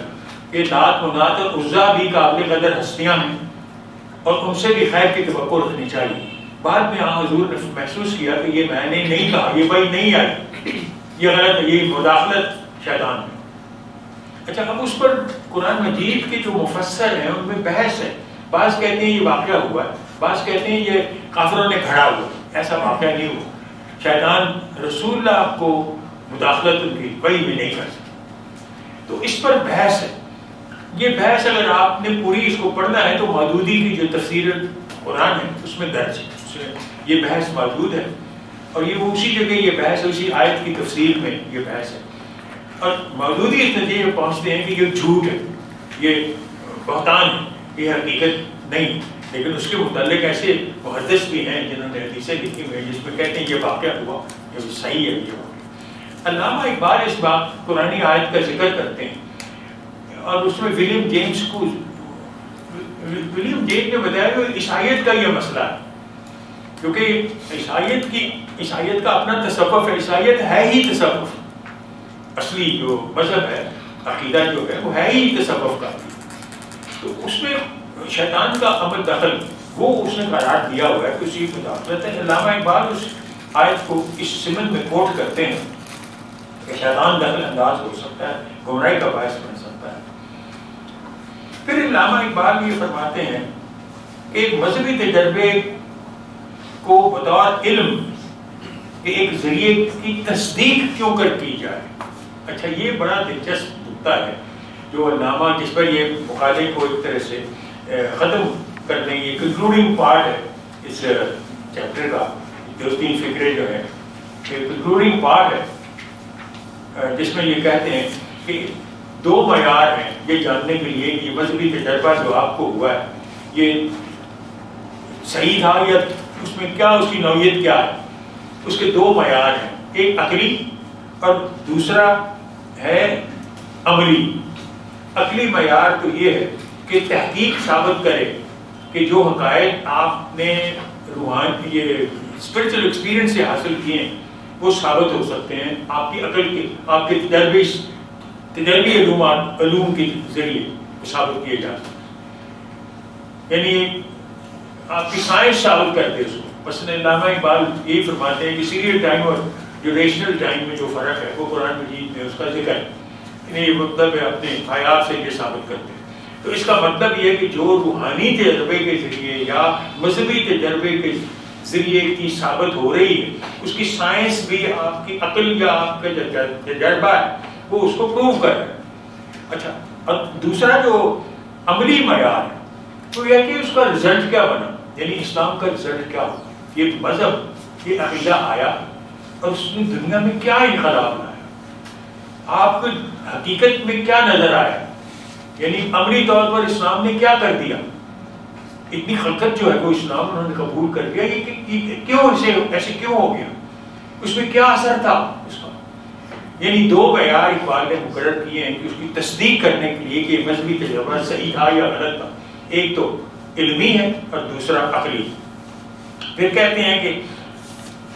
کہ لات منات اور عزا بھی قابل قدر ہستیاں ہیں اور ان سے بھی خیر کی توقع رکھنی چاہیے. بعد میں حضور نے محسوس کیا کہ یہ میں نے نہیں کہا، یہ وہی نہیں آئی، یہ غلط ہے، یہ مداخلت شیطان میں. اچھا، اب اس پر قرآن مجید کے جو مفسر ہیں ان میں بحث ہے. بعض کہتے ہیں یہ واقعہ ہوا ہے، بعض کہتے ہیں یہ کافروں نے گھڑا ہوا، ایسا واقعہ نہیں ہوا. شیطان رسول اللہ کو مداخلت ان کی وحی میں نہیں کر سکتا. تو اس پر بحث ہے. یہ بحث اگر آپ نے پوری اس کو پڑھنا ہے تو مودودی کی جو تفسیر قرآن ہے اس میں درج ہے، اس میں یہ بحث موجود ہے، اور یہ اسی جگہ یہ بحث ہے، اسی آیت کی تفسیر میں یہ بحث ہے. اور مودودی اس نتیجے میں پہنچتے ہیں کہ یہ جھوٹ ہے، یہ بہتان ہے، یہ حقیقت نہیں. لیکن اس کے متعلق ایسے محدث بھی ہیں جنہوں نے حدیثیں لکھی ہوئی ہیں جس میں کہتے ہیں یہ واقعہ ہوا، یہ صحیح ہے یہ واقعہ. علامہ اقبال اس بات قرآنی آیت کا ذکر کرتے ہیں، اور اس میں ولیم جیمز نے بتایا کہ عیسائیت کا یہ مسئلہ ہے، کیونکہ عیسائیت کا اپنا تصوف ہے. عیسائیت ہے ہی تصوف، اصلی جو مذہب ہے، عقیدہ جو ہے وہ ہے ہی تصوف کا. تو اس میں شیطان کا عمل دخل وہ اس نے قرار دیا ہوا ہے کہ اسی مداخلت ہے. علامہ اقبال اس آیت کو اس سمت میں کوٹ کرتے ہیں کہ شیطان دخل انداز ہو سکتا ہے، گمراہی کا باعث بن سکتا ہے. پھر علامہ اقبال یہ فرماتے ہیں کہ مذہبی تجربے کو بطور علم کہ ایک ذریعے کی تصدیق کیوں کر کی جائے. اچھا، یہ بڑا دلچسپ نکتہ ہے جو علامہ جس پر یہ مقالے کو ایک طرح سے ختم کرنے، یہ کنکلوڈنگ پارٹ ہے اس چیپٹر کا. 2-3 فکرے جو ہیں کنکلوڈنگ پارٹ ہے جس میں یہ کہتے ہیں کہ دو معیار ہیں یہ جاننے کے لیے کہ یہ مذہبی تجربہ جو آپ کو ہوا ہے یہ صحیح تھا یا اس میں کیا اس کی نوعیت کیا ہے. اس کے دو معیار ہیں, ایک عقلی اور دوسرا ہے عملی. عقلی معیار تو یہ ہے کہ تحقیق ثابت کرے کہ جو حقائق آپ نے روحانی یہ اسپرچل ایکسپیرئنس سے حاصل کیے ہیں وہ ثابت ہو سکتے ہیں آپ کی عقل کے, آپ کے تجربی علوم کے ذریعے ثابت کیے جا سکتے ہیں. یعنی آپ کی سائنس ثابت کرتے اس کو. مثلا علامہ اقبال یہی فرماتے ہیں کہ سیریل ٹائم اور ڈیوریشنل ٹائم میں جو فرق ہے وہ قرآن مجید میں اس کا ذکر ہے. یہ مطلب ہے اپنے آیات سے یہ ثابت کرتے ہیں. تو اس کا مطلب یہ ہے کہ جو روحانی تجربے کے ذریعے یا مذہبی تجربے کے ذریعے کی ثابت ہو رہی ہے اس کی سائنس بھی آپ کی عقل یا آپ کا تجربہ ہے وہ اس کو پروو کر رہا ہے. اچھا, اور دوسرا جو عملی معیار ہے تو یہ کہ اس کا رزلٹ کیا بنا, یعنی اسلام کا رزلٹ کیا ہو. یہ مذہب یہ عقیدہ آیا اور اس نے دنیا میں کیا انقلاب لایا, آپ کو حقیقت میں کیا نظر آیا, یعنی عملی طور پر اسلام نے کیا کر دیا. اتنی خلقت جو ہے وہ اسلام انہوں نے قبول کر لیا, یہ کیوں ایسے کیوں ہو گیا, اس میں کیا اثر تھا اس کا. یعنی دو معیار اقبال نے مقرر کیے ہیں کہ اس کی تصدیق کرنے کے لیے کہ مذہبی تجربہ صحیح تھا یا غلط تھا. ایک تو علمی ہے اور دوسرا عقلی. پھر کہتے ہیں کہ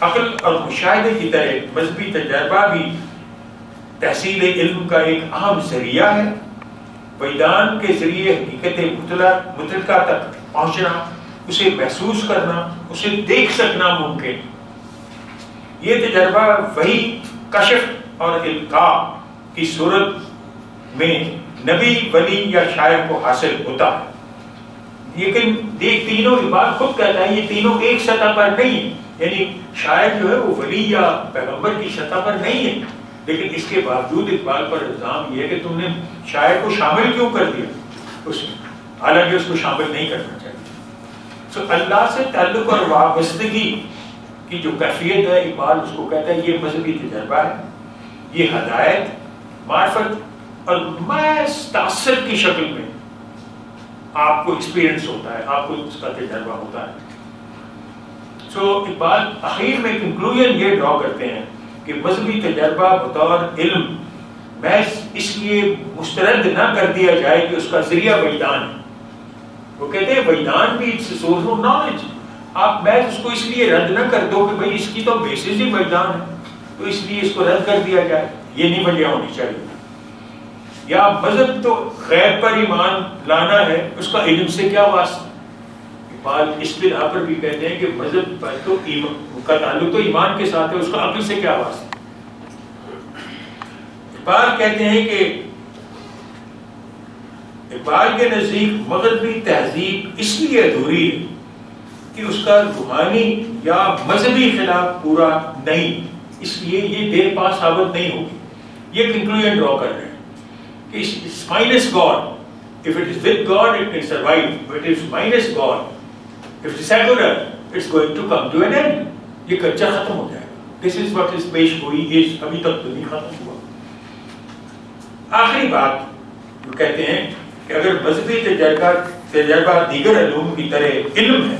عقل اور مشاہدے کی طرح مذہبی تجربہ بھی تحصیل علم کا ایک اہم ذریعہ ہے. وجدان کے ذریعے حقیقت مطلقہ تک پہنچنا, اسے محسوس کرنا, اسے دیکھ سکنا ممکن. یہ تجربہ وہی کشف اور القاء کی صورت میں نبی, ولی یا شاعر کو حاصل ہوتا ہے. لیکن یہ تینوں اقبال خود کہتا ہے یہ تینوں ایک سطح پر نہیں ہے. یعنی شاعر جو ہے وہ ولی یا پیغمبر کی سطح پر نہیں ہے, لیکن اس کے باوجود اقبال پر الزام یہ ہے کہ تم نے شاعر کو شامل کیوں کر دیا اس میں, حالانکہ اس کو شامل نہیں کرنا چاہیے. تو اللہ سے تعلق اور وابستگی کی جو کیفیت ہے اقبال اس کو کہتا ہے یہ مذہبی تجربہ ہے. یہ ہدایت, معرفت اور محض تاثر کی شکل میں آپ کو ایکسپیرئنس ہوتا ہے, آپ کو اس کا تجربہ ہوتا ہے. سو اقبال اخیر میں کنکلوژن یہ ڈرا کرتے ہیں کہ مذہبی تجربہ بطور علم محض اس لیے مسترد نہ کر دیا جائے کہ اس کا ذریعہ وجدان ہے. وہ کہتے ہیں وجدان بھی اٹس سورس آف نالج. آپ محض اس کو اس لیے رد نہ کر دو کہ بھئی اس کی تو بیسس ہی وجدان ہے تو اس لیے اس کو رد کر دیا جائے, یہ نہیں وجہ ہونی چاہیے. یا مذہب تو غیب پر ایمان لانا ہے, اس کا علم سے کیا واسطہ. اقبال اس بنا پر بھی کہتے ہیں کہ مذہب پر تو کا تعلق تو ایمان کے ساتھ ہے, اس کا عقل سے کیا واسطہ. اقبال کہتے ہیں کہ اقبال کے نزدیک مغربی تہذیب اس لیے ادھوری ہے کہ اس کا روحانی یا مذہبی خلاف پورا نہیں, اس لیے یہ دیر پا ثابت نہیں ہوگی. یہ کنکلوژن ڈرا کر رہے ہیں کہ it's minus God. If it is with God, it can survive. But if it's minus God, if it's secular, it's going to come to an end. یہ کلچر ختم ہو جائے گا. This is what is پیش گوئی is ابھی تک تو نہیں ختم ہوا. آخری بات وہ کہتے ہیں کہ اگر مذہبی تجربہ دیگر علوم کی طرح علم ہے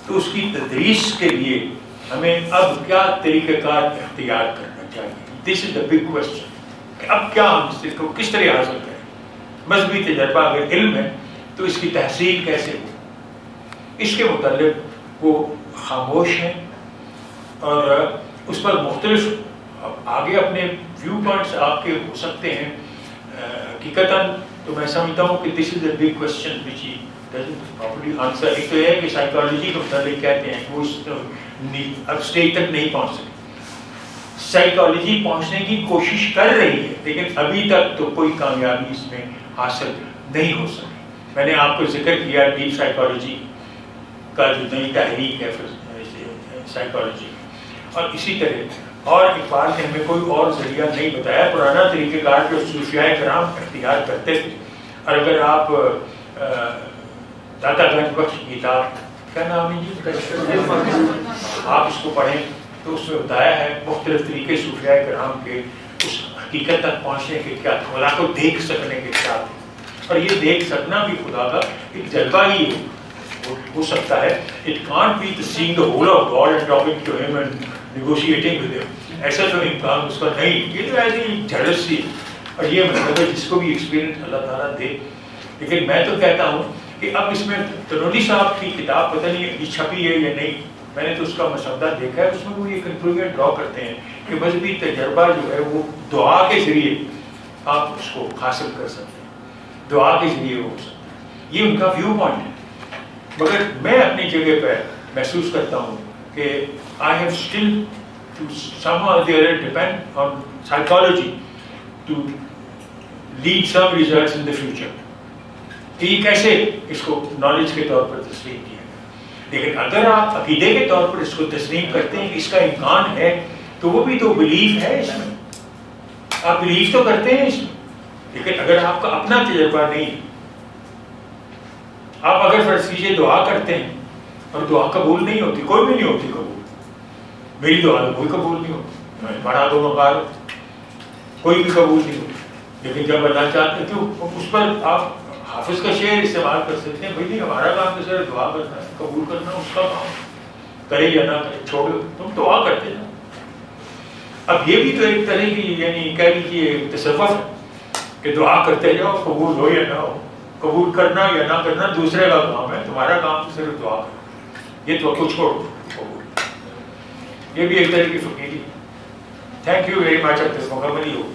تو اس کی تدریس کے لیے ہمیں اب کیا طریقہ کار اختیار کرنا چاہیے. This is the big question. کہ اب کیا ہم اس کو کس طرح حاصل کریں. مذہبی تجربہ اگر علم ہے تو اس کی تحصیل کیسے ہو, اس کے متعلق وہ خاموش ہیں اور اس پر مختلف آگے اپنے ویو پوائنٹس آپ کے ہو سکتے ہیں. حقیقتاً تو میں سمجھتا ہوں کہ this is a big question which he doesn't properly answer. ایک تو یہ ہے کہ سائیکالوجی کے متعلق کہتے ہیں کہ وہ اب اسٹیج تک نہیں پہنچ سکے. سائیکالوجی پہنچنے کی کوشش کر رہی ہے لیکن ابھی تک تو کوئی کامیابی اس میں حاصل نہیں ہو سکی. میں نے آپ کو ذکر کیا ڈیپ سائیکالوجی کا جو نئی تحریک ہے سائیکالوجی, اور اسی طرح اور اقبال نے ہمیں کوئی اور ذریعہ نہیں بتایا. پرانا طریقہ کار جو صوفیاء کرام اختیار کرتے تھے, اور اگر آپ داتا گنج بخش کتاب کیا نام ہے جی, آپ اس کو پڑھیں تو اس میں بتایا ہے مختلف طریقے صوفیاء کرام کے اس حقیقت تک پہنچنے کے کیا، خدا کو دیکھ سکنے کے کیا تھے. اور یہ دیکھ سکنا بھی خدا کا ایک جذبہ ہی ہو سکتا ہے. It can't be the seeing the whole of God and talking to him and negotiating with him. ایسا تو امکان اس کا نہیں. یہ تو ایسی جھلس سی. اور یہ مطلب ہے جس کو بھی ایکسپیرینس اللہ تعالیٰ دے. لیکن میں تو کہتا ہوں کہ اب اس میں تنولی صاحب کی کتاب پتہ نہیں ابھی چھپی ہے یا نہیں، میں نے تو اس کا مسودہ دیکھا ہے. اس میں وہ یہ کنکلوژن ڈرا کرتے ہیں کہ مذہبی تجربہ جو ہے وہ دعا کے ذریعے آپ اس کو حاصل کر سکتے ہیں، دعا کے ذریعے ہو سکتا ہے. یہ ان کا ویو پوائنٹ ہے. مگر میں اپنی جگہ پہ محسوس کرتا ہوں کہ I have still to some or the other depend on psychology to lead some results in the future. کہ یہ کیسے اس کو نالج کے طور پر تسلیم کیا ہے. لیکن اگر آپ عقیدے کے طور پر اس کو تسلیم کرتے ہیں کہ اس کا امکان ہے تو وہ بھی تو بلیف ہے اس میں. آپ بلیف تو کرتے ہیں اس میں. لیکن اگر آپ کا اپنا تجربہ نہیں، آپ اگر فرض کیجیے دعا کرتے ہیں اور دعا قبول نہیں ہوتی، کوئی بھی نہیں ہوتی قبول، میری دعا تو کوئی قبول نہیں ہوتی، میں بڑھا دو مقار کوئی بھی قبول نہیں ہوتی. لیکن جب اللہ چاہتے تو اس پر آپ حافظ کا شعر استعمال کر سکتے ہیں. بھائی ہمارا کام تو صرف دعا کرنا ہے، قبول کرنا اس کا کام، کرے یا نہ کرے چھوڑو، تم دعا کرتے جاؤ. اب یہ بھی تو ایک طرح کی یعنی کہہ لیجیے تصوف ہے کہ دعا کرتے جاؤ، قبول ہو یا نہ ہو. قبول کرنا یا نہ کرنا دوسرے کا کام ہے، تمہارا کام تو صرف دعا کرنا. یہ تو کچھ چھوڑو قبول. یہ بھی ایک طرح کی فقیری. Thank you very much. اب تک مکمل ہی ہو.